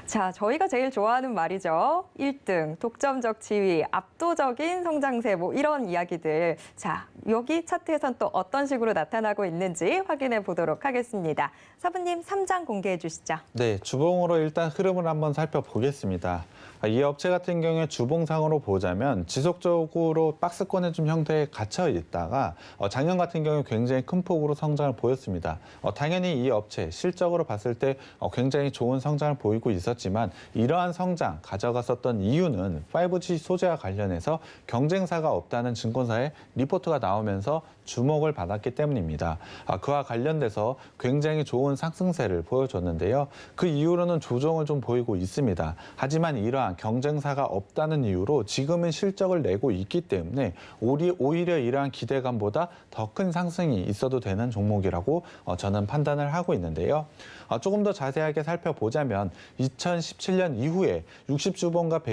자, 저희가 제일 좋아하는 말이죠. 1등, 독점적 지위, 압도적인 성장세, 뭐 이런 이야기들. 자, 여기 차트에선 또 어떤 식으로 나타나고 있는지 확인해 보도록 하겠습니다. 사부님 3장 공개해 주시죠. 네, 주봉으로 일단 흐름을 한번 살펴보겠습니다. 이 업체 같은 경우에 주봉상으로 보자면 지속적으로 박스권의 좀 형태에 갇혀 있다가 작년 같은 경우에 굉장히 큰 폭으로 성장을 보였습니다. 당연히 이 업체 실적으로 봤을 때 굉장히 좋은 성장을 보이고 있었지만 이러한 성장 가져갔었던 이유는 5G 소재와 관련해서 경쟁사가 없다는 증권사의 리포트가 나오면서 주목을 받았기 때문입니다. 그와 관련돼서 굉장히 좋은 상승세를 보여줬는데요. 그 이후로는 조정을 좀 보이고 있습니다. 하지만 이러한 경쟁사가 없다는 이유로 지금은 실적을 내고 있기 때문에 오히려 이러한 기대감보다 더 큰 상승이 있어도 되는 종목이라고 저는 판단을 하고 있는데요. 조금 더 자세하게 살펴보자면 2017년 이후에 60주봉과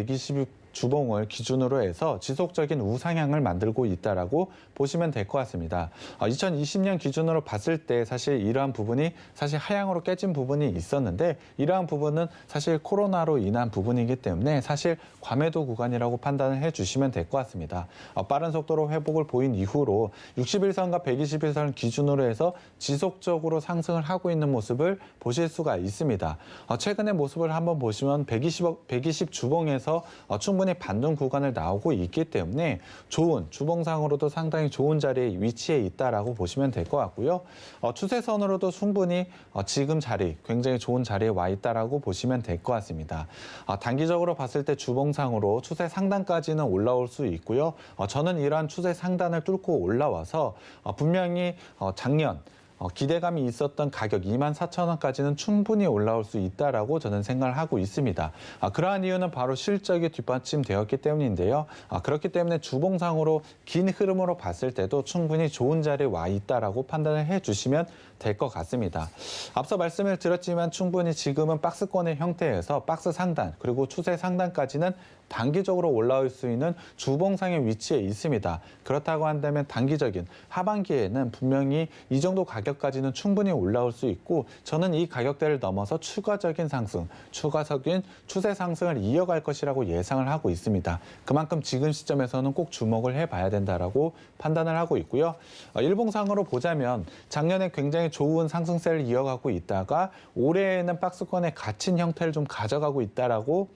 120주봉을 기준으로 해서 지속적인 우상향을 만들고 있다라고 보시면 될 것 같습니다. 2020년 기준으로 봤을 때 사실 이러한 부분이 사실 하향으로 깨진 부분이 있었는데 이러한 부분은 사실 코로나로 인한 부분이기 때문에 사실 과매도 구간이라고 판단을 해주시면 될 것 같습니다. 빠른 속도로 회복을 보인 이후로 61선과 121선 기준으로 해서 지속적으로 상승을 하고 있는 모습을 보실 수가 있습니다. 최근의 모습을 한번 보시면 120주봉에서 충분히 반등 구간을 나오고 있기 때문에 좋은 주봉상으로도 상당히 좋은 자리에 위치해 있다라고 보시면 될 것 같고요. 추세선으로도 충분히 지금 자리 굉장히 좋은 자리에 와 있다라고 보시면 될 것 같습니다. 단기적으로 봤을 때 주봉상으로 추세 상단까지는 올라올 수 있고요. 저는 이러한 추세 상단을 뚫고 올라와서 분명히 작년 기대감이 있었던 가격 24,000원까지는 충분히 올라올 수 있다라고 저는 생각을 하고 있습니다. 그러한 이유는 바로 실적이 뒷받침되었기 때문인데요. 그렇기 때문에 주봉상으로 긴 흐름으로 봤을 때도 충분히 좋은 자리에 와 있다라고 판단을 해주시면 될 것 같습니다. 앞서 말씀을 드렸지만 충분히 지금은 박스권의 형태에서 박스 상단 그리고 추세 상단까지는 단기적으로 올라올 수 있는 주봉상의 위치에 있습니다. 그렇다고 한다면 단기적인 하반기에는 분명히 이 정도 가격까지는 충분히 올라올 수 있고 저는 이 가격대를 넘어서 추가적인 상승, 추가적인 추세 상승을 이어갈 것이라고 예상을 하고 있습니다. 그만큼 지금 시점에서는 꼭 주목을 해봐야 된다라고 판단을 하고 있고요. 일봉상으로 보자면 작년에 굉장히 좋은 상승세를 이어가고 있다가 올해에는 박스권에 갇힌 형태를 좀 가져가고 있다라고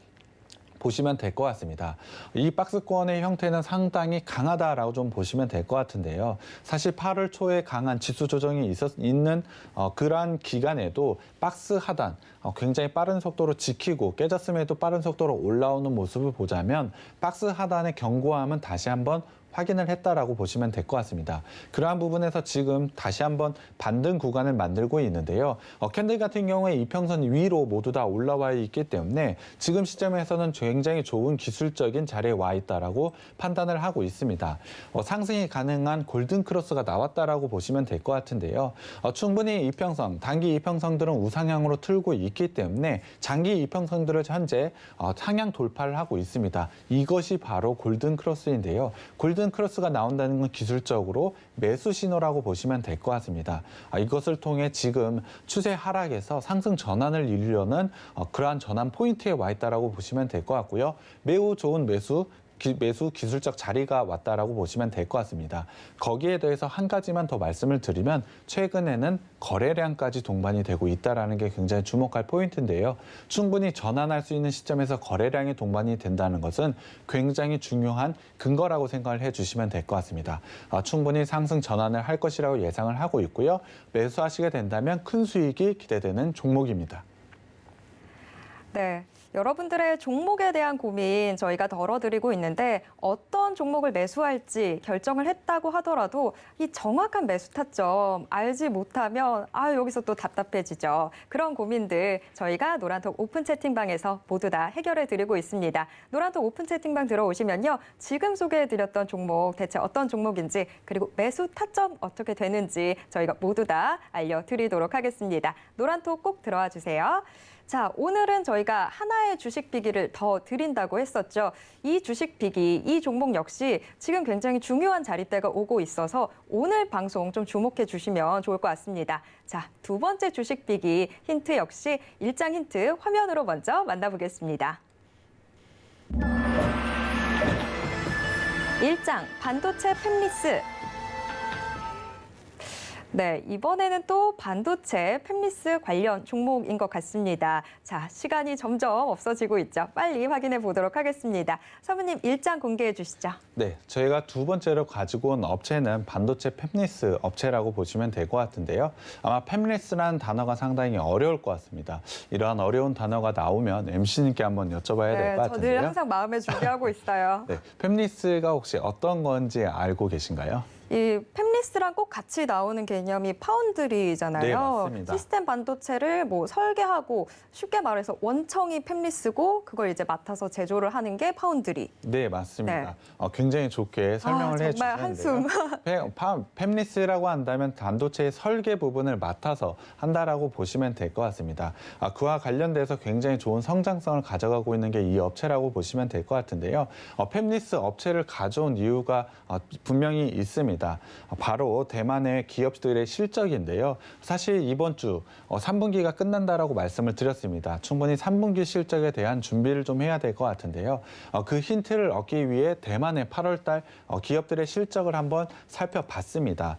보시면 될 것 같습니다. 이 박스권의 형태는 상당히 강하다라고 좀 보시면 될 것 같은데요. 사실 8월 초에 강한 지수 조정이 있는 그러한 기간에도 박스 하단 굉장히 빠른 속도로 지키고 깨졌음에도 빠른 속도로 올라오는 모습을 보자면 박스 하단의 견고함은 다시 한번 확인을 했다라고 보시면 될 것 같습니다. 그러한 부분에서 지금 다시 한번 반등 구간을 만들고 있는데요. 캔들 같은 경우에 이평선 위로 모두 다 올라와 있기 때문에 지금 시점에서는 굉장히 좋은 기술적인 자리에 와 있다라고 판단을 하고 있습니다. 상승이 가능한 골든 크로스가 나왔다라고 보시면 될 것 같은데요. 충분히 이평선, 단기 이평선들은 우상향으로 틀고 있기 때문에 장기 이평선들을 현재 상향 돌파를 하고 있습니다. 이것이 바로 골든 크로스인데요. 골든 크로스가 나온다는 건 기술적으로 매수 신호라고 보시면 될 것 같습니다. 이것을 통해 지금 추세 하락에서 상승 전환을 이루려는 그러한 전환 포인트에 와 있다라고 보시면 될 것 같고요. 매우 좋은 매수 기술적 자리가 왔다라고 보시면 될 것 같습니다. 거기에 대해서 한 가지만 더 말씀을 드리면 최근에는 거래량까지 동반이 되고 있다는 게 굉장히 주목할 포인트인데요. 충분히 전환할 수 있는 시점에서 거래량이 동반이 된다는 것은 굉장히 중요한 근거라고 생각을 해주시면 될 것 같습니다. 충분히 상승 전환을 할 것이라고 예상을 하고 있고요. 매수하시게 된다면 큰 수익이 기대되는 종목입니다. 네. 여러분들의 종목에 대한 고민 저희가 덜어드리고 있는데 어떤 종목을 매수할지 결정을 했다고 하더라도 이 정확한 매수 타점 알지 못하면 여기서 또 답답해지죠. 그런 고민들 저희가 노란톡 오픈 채팅방에서 모두 다 해결해 드리고 있습니다. 노란톡 오픈 채팅방 들어오시면요. 지금 소개해드렸던 종목 대체 어떤 종목인지 그리고 매수 타점 어떻게 되는지 저희가 모두 다 알려드리도록 하겠습니다. 노란톡 꼭 들어와 주세요. 자, 오늘은 저희가 하나의 주식 비기를 더 드린다고 했었죠. 이 주식 비기, 이 종목 역시 지금 굉장히 중요한 자리대가 오고 있어서 오늘 방송 좀 주목해 주시면 좋을 것 같습니다. 자, 두 번째 주식 비기 힌트 역시 일장 힌트 화면으로 먼저 만나보겠습니다. 일장 반도체 팹리스. 네, 이번에는 또 반도체 팹리스 관련 종목인 것 같습니다. 자, 시간이 점점 없어지고 있죠. 빨리 확인해 보도록 하겠습니다. 사부님 일장 공개해 주시죠. 네, 저희가 두 번째로 가지고 온 업체는 반도체 팹리스 업체라고 보시면 될 것 같은데요. 아마 팹리스라는 단어가 상당히 어려울 것 같습니다. 이러한 어려운 단어가 나오면 MC님께 한번 여쭤봐야 될 것 같은데요. 저늘 항상 마음에 준비하고 있어요. 네, 팹리스가 혹시 어떤 건지 알고 계신가요? 이 팹리스랑 꼭 같이 나오는 개념이 파운드리잖아요. 네, 맞습니다. 시스템 반도체를 설계하고 쉽게 말해서 원청이 팹리스고 그걸 이제 맡아서 제조를 하는 게 파운드리. 네, 맞습니다. 네. 굉장히 좋게 설명을 정말 해주셨는데요. 한숨. 팹리스라고 한다면 반도체의 설계 부분을 맡아서 한다라고 보시면 될 것 같습니다. 그와 관련돼서 굉장히 좋은 성장성을 가져가고 있는 게 이 업체라고 보시면 될 것 같은데요. 팹리스 업체를 가져온 이유가 분명히 있습니다. 바로 대만의 기업들의 실적인데요. 사실 이번 주 3분기가 끝난다라고 말씀을 드렸습니다. 충분히 3분기 실적에 대한 준비를 좀 해야 될 것 같은데요. 그 힌트를 얻기 위해 대만의 8월 달 기업들의 실적을 한번 살펴봤습니다.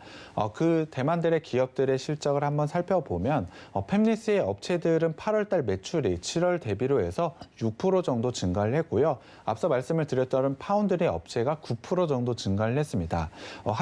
그 대만들의 기업들의 실적을 한번 살펴보면 팹리스의 업체들은 8월 달 매출이 7월 대비로 해서 6% 정도 증가를 했고요. 앞서 말씀을 드렸던 파운드리 업체가 9% 정도 증가를 했습니다.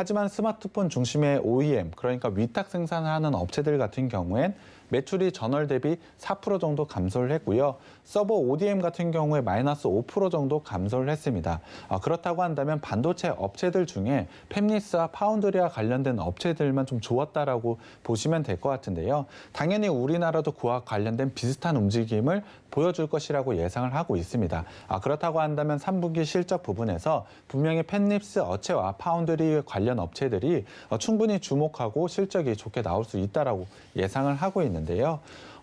하지만 스마트폰 중심의 OEM, 그러니까 위탁 생산을 하는 업체들 같은 경우엔 매출이 전월 대비 4% 정도 감소를 했고요. 서버 ODM 같은 경우에 마이너스 5% 정도 감소를 했습니다. 그렇다고 한다면 반도체 업체들 중에 팹리스와 파운드리와 관련된 업체들만 좀 좋았다라고 보시면 될 것 같은데요. 당연히 우리나라도 그와 관련된 비슷한 움직임을 보여줄 것이라고 예상을 하고 있습니다. 그렇다고 한다면 3분기 실적 부분에서 분명히 팹리스 업체와 파운드리 관련 업체들이 충분히 주목하고 실적이 좋게 나올 수 있다라고 예상을 하고 있는데요.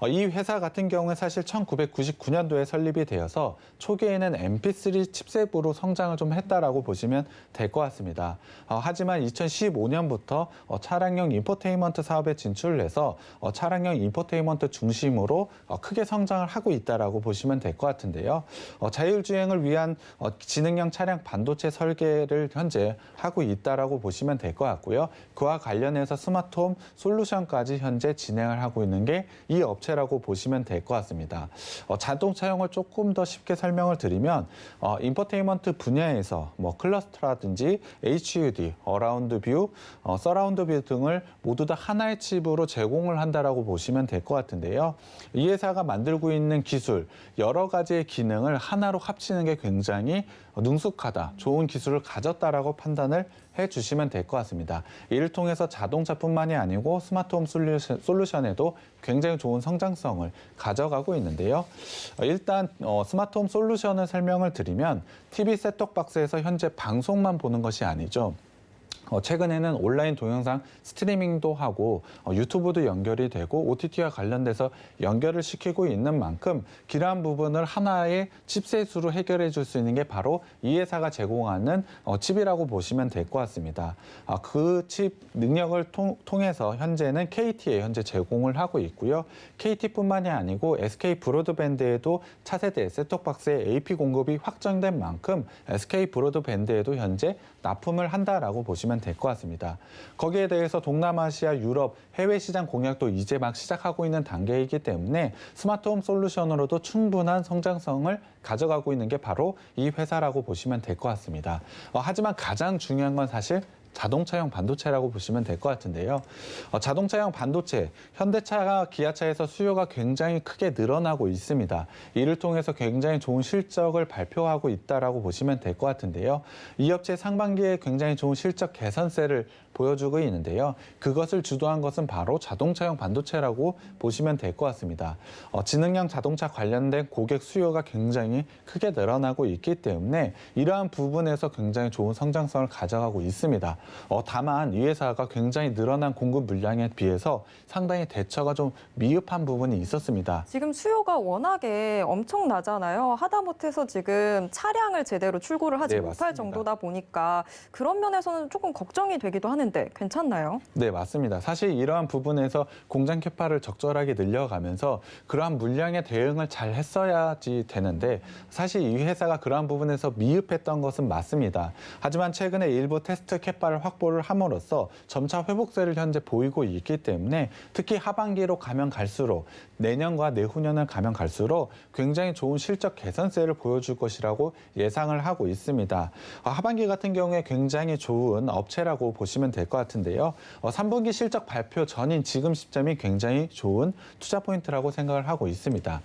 이 회사 같은 경우는 사실 1999년도에 설립이 되어서 초기에는 MP3 칩셋으로 성장을 좀 했다라고 보시면 될 것 같습니다. 하지만 2015년부터 차량용 인포테인먼트 사업에 진출을 해서 차량용 인포테인먼트 중심으로 크게 성장을 하고 있다라고 보시면 될 것 같은데요. 자율주행을 위한 지능형 차량 반도체 설계를 현재 하고 있다라고 보시면 될 것 같고요. 그와 관련해서 스마트홈 솔루션까지 현재 진행을 하고 있는 게 이 업체라고 보시면 될 것 같습니다. 자동차용을 조금 더 쉽게 설명을 드리면 인포테인먼트 분야에서 뭐 클러스터라든지 HUD, 어라운드 뷰, 서라운드 뷰 등을 모두 다 하나의 칩으로 제공을 한다라고 보시면 될 것 같은데요. 이 회사가 만들고 있는 기술, 여러 가지의 기능을 하나로 합치는 게 굉장히 능숙하다, 좋은 기술을 가졌다라고 판단을 해주시면 될 것 같습니다. 이를 통해서 자동차뿐만이 아니고 스마트홈 솔루션에도 굉장히 좋은 성장성을 가져가고 있는데요. 일단 스마트홈 솔루션을 설명을 드리면 TV 셋톱박스에서 현재 방송만 보는 것이 아니죠. 최근에는 온라인 동영상 스트리밍도 하고 유튜브도 연결이 되고 OTT와 관련돼서 연결을 시키고 있는 만큼 그러한 부분을 하나의 칩셋으로 해결해 줄 수 있는 게 바로 이 회사가 제공하는 칩이라고 보시면 될 것 같습니다. 그 칩 능력을 통해서 현재는 KT에 현재 제공을 하고 있고요. KT뿐만이 아니고 SK 브로드밴드에도 차세대 셋톱박스의 AP 공급이 확정된 만큼 SK 브로드밴드에도 현재 납품을 한다라고 보시면 될 것 같습니다. 거기에 대해서 동남아시아, 유럽, 해외 시장 공략도 이제 막 시작하고 있는 단계이기 때문에 스마트홈 솔루션으로도 충분한 성장성을 가져가고 있는 게 바로 이 회사라고 보시면 될 것 같습니다. 하지만 가장 중요한 건 사실 자동차용 반도체라고 보시면 될 것 같은데요. 자동차용 반도체, 현대차가 기아차에서 수요가 굉장히 크게 늘어나고 있습니다. 이를 통해서 굉장히 좋은 실적을 발표하고 있다라고 보시면 될 것 같은데요. 이 업체 상반기에 굉장히 좋은 실적 개선세를 보여주고 있는데요. 그것을 주도한 것은 바로 자동차용 반도체라고 보시면 될 것 같습니다. 지능형 자동차 관련된 고객 수요가 굉장히 크게 늘어나고 있기 때문에 이러한 부분에서 굉장히 좋은 성장성을 가져가고 있습니다. 다만 이 회사가 굉장히 늘어난 공급 물량에 비해서 상당히 대처가 좀 미흡한 부분이 있었습니다. 지금 수요가 워낙에 엄청나잖아요. 하다못해서 지금 차량을 제대로 출고를 하지 네, 못할 맞습니다. 정도다 보니까 그런 면에서는 조금 걱정이 되기도 하는데 괜찮나요? 네, 맞습니다. 사실 이러한 부분에서 공장 캐파를 적절하게 늘려가면서 그러한 물량에 대응을 잘 했어야지 되는데 사실 이 회사가 그러한 부분에서 미흡했던 것은 맞습니다. 하지만 최근에 일부 테스트 캐파를 확보를 함으로써 점차 회복세를 현재 보이고 있기 때문에 특히 하반기로 가면 갈수록 내년과 내후년을 가면 갈수록 굉장히 좋은 실적 개선세를 보여줄 것이라고 예상을 하고 있습니다. 하반기 같은 경우에 굉장히 좋은 업체라고 보시면 될 것 같은데요. 3분기 실적 발표 전인 지금 시점이 굉장히 좋은 투자 포인트라고 생각을 하고 있습니다.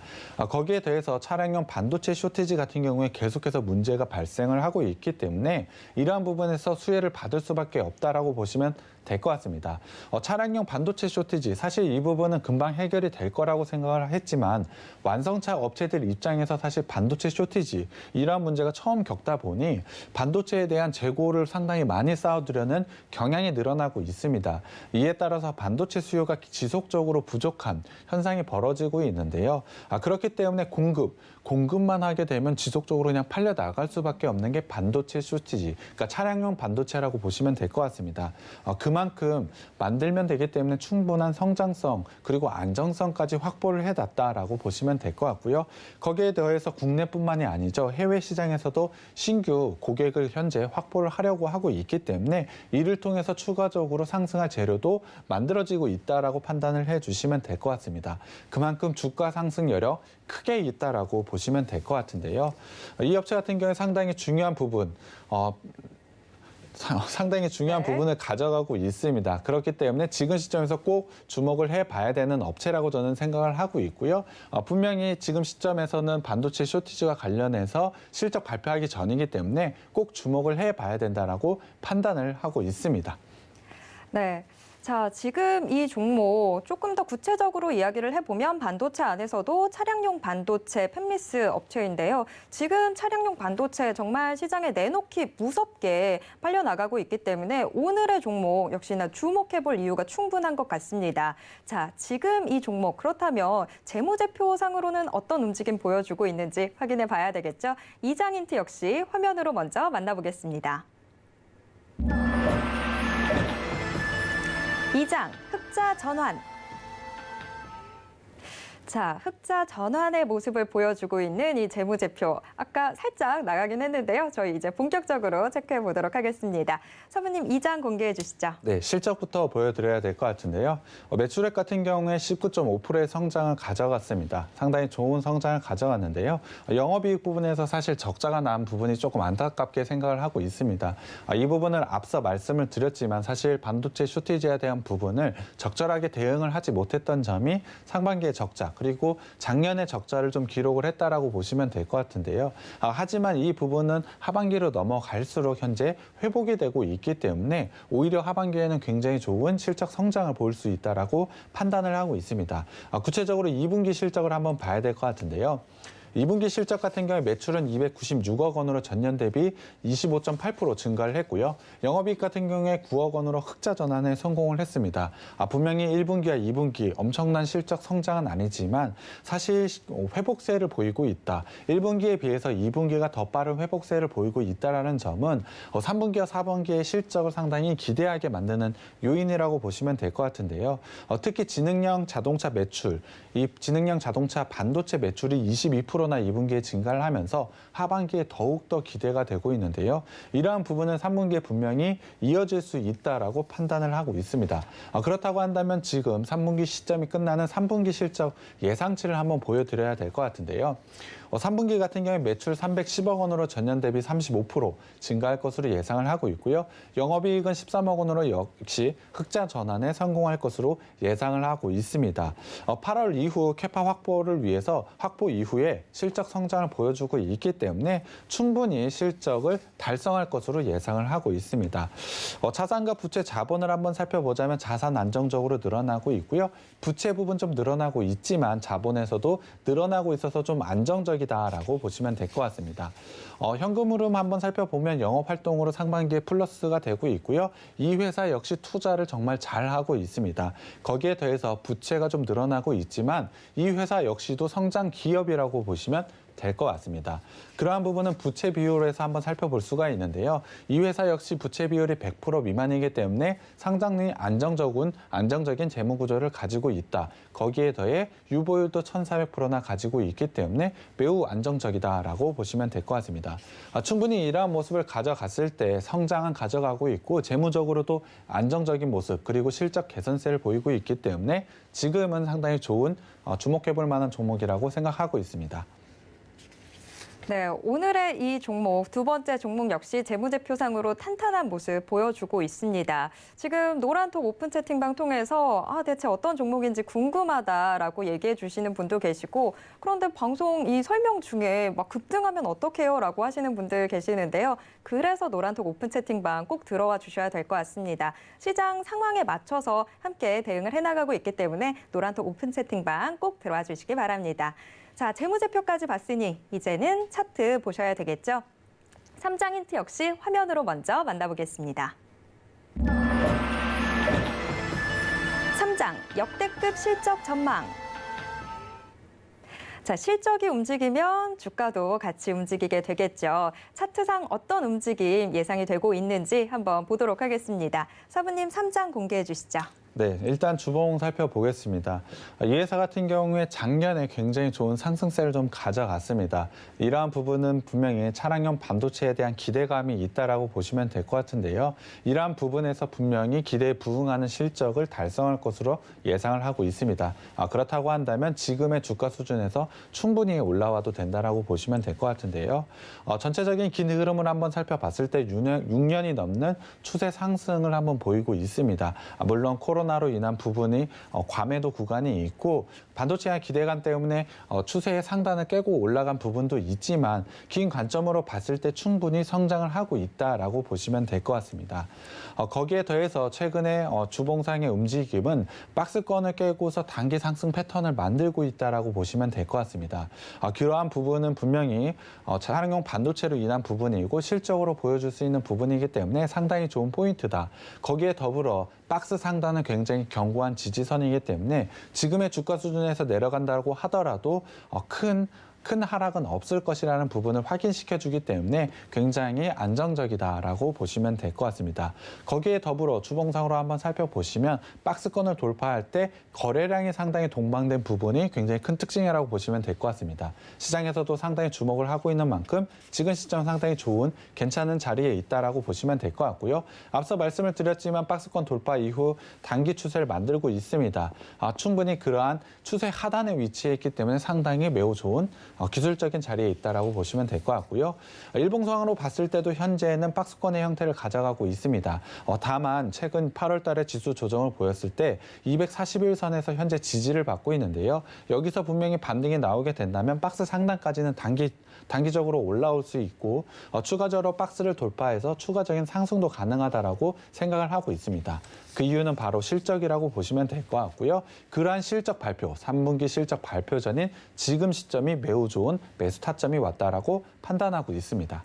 거기에 대해서 차량용 반도체 쇼티지 같은 경우에 계속해서 문제가 발생을 하고 있기 때문에 이러한 부분에서 수혜를 받을 수밖에 없다라고 보시면 될 것 같습니다. 차량용 반도체 쇼티지, 사실 이 부분은 금방 해결이 될 거라고 생각을 했지만 완성차 업체들 입장에서 사실 반도체 쇼티지 이러한 문제가 처음 겪다 보니 반도체에 대한 재고를 상당히 많이 쌓아두려는 경향이 늘어나고 있습니다. 이에 따라서 반도체 수요가 지속적으로 부족한 현상이 벌어지고 있는데요. 그렇기 때문에 공급만 하게 되면 지속적으로 그냥 팔려 나갈 수밖에 없는 게 반도체 쇼티지, 그러니까 차량용 반도체라고 보시면 될 것 같습니다. 그만큼 만들면 되기 때문에 충분한 성장성 그리고 안정성까지 확보를 해놨다라고 보시면 될 것 같고요. 거기에 더해서 국내뿐만이 아니죠. 해외 시장에서도 신규 고객을 현재 확보를 하려고 하고 있기 때문에 이를 통해서 추가적으로 상승할 재료도 만들어지고 있다라고 판단을 해주시면 될 것 같습니다. 그만큼 주가 상승 여력 크게 있다라고 보시면 될 것 같은데요. 이 업체 같은 경우에 상당히 중요한 부분, 부분을 가져가고 있습니다. 그렇기 때문에 지금 시점에서 꼭 주목을 해봐야 되는 업체라고 저는 생각을 하고 있고요. 분명히 지금 시점에서는 반도체 쇼티지와 관련해서 실적 발표하기 전이기 때문에 꼭 주목을 해봐야 된다라고 판단을 하고 있습니다. 네. 자, 지금 이 종목 조금 더 구체적으로 이야기를 해보면 반도체 안에서도 차량용 반도체 팹리스 업체인데요. 지금 차량용 반도체 정말 시장에 내놓기 무섭게 팔려나가고 있기 때문에 오늘의 종목 역시나 주목해볼 이유가 충분한 것 같습니다. 자, 지금 이 종목 그렇다면 재무제표상으로는 어떤 움직임 보여주고 있는지 확인해 봐야 되겠죠. 이장인트 역시 화면으로 먼저 만나보겠습니다. 2장, 흑자 전환. 자, 흑자 전환의 모습을 보여주고 있는 이 재무제표. 아까 살짝 나가긴 했는데요. 저희 이제 본격적으로 체크해 보도록 하겠습니다. 사부님 2장 공개해 주시죠. 네, 실적부터 보여드려야 될 것 같은데요. 매출액 같은 경우에 19.5%의 성장을 가져갔습니다. 상당히 좋은 성장을 가져갔는데요. 영업이익 부분에서 사실 적자가 난 부분이 조금 안타깝게 생각을 하고 있습니다. 이 부분을 앞서 말씀을 드렸지만 사실 반도체 쇼티지에 대한 부분을 적절하게 대응을 하지 못했던 점이 상반기의 적자, 그리고 작년에 적자를 좀 기록을 했다라고 보시면 될 것 같은데요. 하지만 이 부분은 하반기로 넘어갈수록 현재 회복이 되고 있기 때문에 오히려 하반기에는 굉장히 좋은 실적 성장을 볼 수 있다라고 판단을 하고 있습니다. 구체적으로 2분기 실적을 한번 봐야 될 것 같은데요. 2분기 실적 같은 경우에 매출은 296억 원으로 전년 대비 25.8% 증가를 했고요. 영업이익 같은 경우에 9억 원으로 흑자 전환에 성공을 했습니다. 분명히 1분기와 2분기 엄청난 실적 성장은 아니지만 사실 회복세를 보이고 있다. 1분기에 비해서 2분기가 더 빠른 회복세를 보이고 있다는 점은 3분기와 4분기의 실적을 상당히 기대하게 만드는 요인이라고 보시면 될 것 같은데요. 특히 지능형 자동차 매출, 이 지능형 자동차 반도체 매출이 22%나 2분기에 증가를 하면서 하반기에 더욱더 기대가 되고 있는데요. 이러한 부분은 3분기에 분명히 이어질 수 있다라고 판단을 하고 있습니다. 그렇다고 한다면 지금 3분기 시점이 끝나는 3분기 실적 예상치를 한번 보여드려야 될 것 같은데요. 3분기 같은 경우에 매출 310억 원으로 전년 대비 35% 증가할 것으로 예상을 하고 있고요. 영업이익은 13억 원으로 역시 흑자 전환에 성공할 것으로 예상을 하고 있습니다. 8월 이후 캐파 확보를 위해서 확보 이후에 실적 성장을 보여주고 있기 때문에 충분히 실적을 달성할 것으로 예상을 하고 있습니다. 자산과 부채 자본을 한번 살펴보자면 자산 안정적으로 늘어나고 있고요. 부채 부분 좀 늘어나고 있지만 자본에서도 늘어나고 있어서 좀 안정적이다라고 보시면 될 것 같습니다. 현금 흐름 한번 살펴보면 영업 활동으로 상반기에 플러스가 되고 있고요. 이 회사 역시 투자를 정말 잘하고 있습니다. 거기에 더해서 부채가 좀 늘어나고 있지만 이 회사 역시도 성장 기업이라고 보시면 될 것 같습니다. 그러한 부분은 부채 비율에서 한번 살펴볼 수가 있는데요. 이 회사 역시 부채 비율이 100% 미만이기 때문에 상당히 안정적인 재무 구조를 가지고 있다. 거기에 더해 유보율도 1,400%나 가지고 있기 때문에 매우 안정적이다라고 보시면 될 것 같습니다. 충분히 이러한 모습을 가져갔을 때 성장은 가져가고 있고 재무적으로도 안정적인 모습 그리고 실적 개선세를 보이고 있기 때문에 지금은 상당히 좋은 주목해볼 만한 종목이라고 생각하고 있습니다. 네, 오늘의 이 종목, 두 번째 종목 역시 재무제표상으로 탄탄한 모습 보여주고 있습니다. 지금 노란톡 오픈 채팅방 통해서 대체 어떤 종목인지 궁금하다라고 얘기해 주시는 분도 계시고 그런데 방송 이 설명 중에 막 급등하면 어떡해요? 라고 하시는 분들 계시는데요. 그래서 노란톡 오픈 채팅방 꼭 들어와 주셔야 될 것 같습니다. 시장 상황에 맞춰서 함께 대응을 해나가고 있기 때문에 노란톡 오픈 채팅방 꼭 들어와 주시기 바랍니다. 자, 재무제표까지 봤으니 이제는 차트 보셔야 되겠죠? 3장 힌트 역시 화면으로 먼저 만나보겠습니다. 3장 역대급 실적 전망. 자, 실적이 움직이면 주가도 같이 움직이게 되겠죠. 차트상 어떤 움직임 예상이 되고 있는지 한번 보도록 하겠습니다. 사부님 3장 공개해 주시죠. 네, 일단 주봉 살펴보겠습니다. 이 회사 같은 경우에 작년에 굉장히 좋은 상승세를 좀 가져갔습니다. 이러한 부분은 분명히 차량용 반도체에 대한 기대감이 있다라고 보시면 될 것 같은데요. 이러한 부분에서 분명히 기대에 부응하는 실적을 달성할 것으로 예상을 하고 있습니다. 그렇다고 한다면 지금의 주가 수준에서 충분히 올라와도 된다라고 보시면 될 것 같은데요. 전체적인 긴 흐름을 한번 살펴봤을 때 6년이 넘는 추세 상승을 한번 보이고 있습니다. 물론 코로나 코로나로 인한 부분이 과매도 구간이 있고 반도체의 기대감 때문에 추세의 상단을 깨고 올라간 부분도 있지만 긴 관점으로 봤을 때 충분히 성장을 하고 있다라고 보시면 될 것 같습니다. 거기에 더해서 최근에 주봉상의 움직임은 박스권을 깨고서 단기 상승 패턴을 만들고 있다라고 보시면 될 것 같습니다. 그러한 부분은 분명히 차량용 반도체로 인한 부분이고 실적으로 보여줄 수 있는 부분이기 때문에 상당히 좋은 포인트다. 거기에 더불어 박스 상단은 굉장히 견고한 지지선이기 때문에 지금의 주가 수준에서 내려간다고 하더라도 큰 하락은 없을 것이라는 부분을 확인시켜주기 때문에 굉장히 안정적이다라고 보시면 될 것 같습니다. 거기에 더불어 주봉상으로 한번 살펴보시면 박스권을 돌파할 때 거래량이 상당히 동반된 부분이 굉장히 큰 특징이라고 보시면 될 것 같습니다. 시장에서도 상당히 주목을 하고 있는 만큼 지금 시점 상당히 좋은 괜찮은 자리에 있다라고 보시면 될 것 같고요. 앞서 말씀을 드렸지만 박스권 돌파 이후 단기 추세를 만들고 있습니다. 충분히 그러한 추세 하단에 위치해 있기 때문에 상당히 매우 좋은 기술적인 자리에 있다라고 보시면 될 것 같고요. 일봉상으로 봤을 때도 현재는 박스권의 형태를 가져가고 있습니다. 다만 최근 8월 달에 지수 조정을 보였을 때 241선에서 현재 지지를 받고 있는데요. 여기서 분명히 반등이 나오게 된다면 박스 상단까지는 단기적으로 올라올 수 있고 추가적으로 박스를 돌파해서 추가적인 상승도 가능하다라고 생각을 하고 있습니다. 그 이유는 바로 실적이라고 보시면 될 것 같고요. 그러한 실적 발표, 3분기 실적 발표 전인 지금 시점이 매우 좋은 매수 타점이 왔다라고 판단하고 있습니다.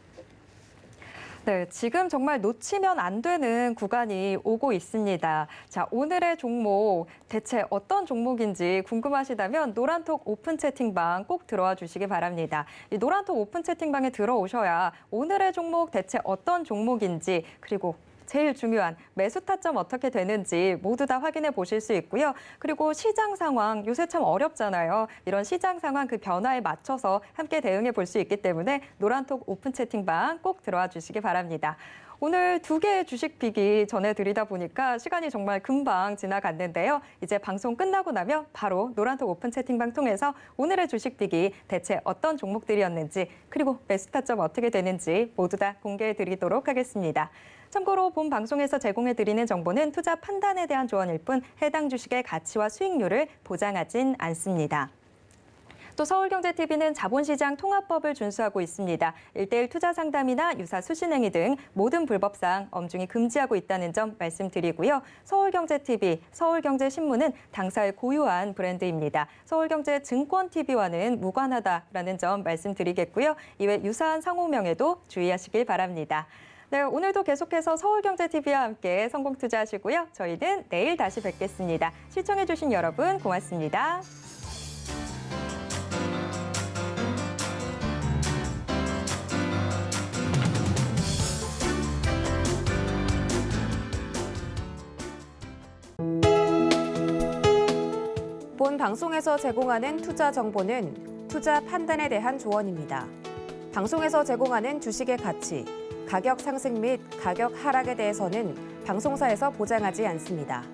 네, 지금 정말 놓치면 안 되는 구간이 오고 있습니다. 자, 오늘의 종목 대체 어떤 종목인지 궁금하시다면 노란톡 오픈 채팅방 꼭 들어와 주시기 바랍니다. 이 노란톡 오픈 채팅방에 들어오셔야 오늘의 종목 대체 어떤 종목인지 그리고 제일 중요한 매수 타점 어떻게 되는지 모두 다 확인해 보실 수 있고요. 그리고 시장 상황, 요새 참 어렵잖아요. 이런 시장 상황 그 변화에 맞춰서 함께 대응해 볼 수 있기 때문에 노란톡 오픈 채팅방 꼭 들어와 주시기 바랍니다. 오늘 2개의 주식 픽이 전해드리다 보니까 시간이 정말 금방 지나갔는데요. 이제 방송 끝나고 나면 바로 노란톡 오픈 채팅방 통해서 오늘의 주식 픽이 대체 어떤 종목들이었는지 그리고 매수 타점 어떻게 되는지 모두 다 공개해드리도록 하겠습니다. 참고로 본 방송에서 제공해드리는 정보는 투자 판단에 대한 조언일 뿐 해당 주식의 가치와 수익률을 보장하진 않습니다. 또 서울경제TV는 자본시장 통합법을 준수하고 있습니다. 1:1 투자 상담이나 유사 수신행위 등 모든 불법사항 엄중히 금지하고 있다는 점 말씀드리고요. 서울경제TV, 서울경제신문은 당사의 고유한 브랜드입니다. 서울경제증권TV와는 무관하다라는 점 말씀드리겠고요. 이외 유사한 상호명에도 주의하시길 바랍니다. 네, 오늘도 계속해서 서울경제TV와 함께 성공 투자하시고요. 저희는 내일 다시 뵙겠습니다. 시청해주신 여러분 고맙습니다. 본 방송에서 제공하는 투자 정보는 투자 판단에 대한 조언입니다. 방송에서 제공하는 주식의 가치, 가격 상승 및 가격 하락에 대해서는 방송사에서 보장하지 않습니다.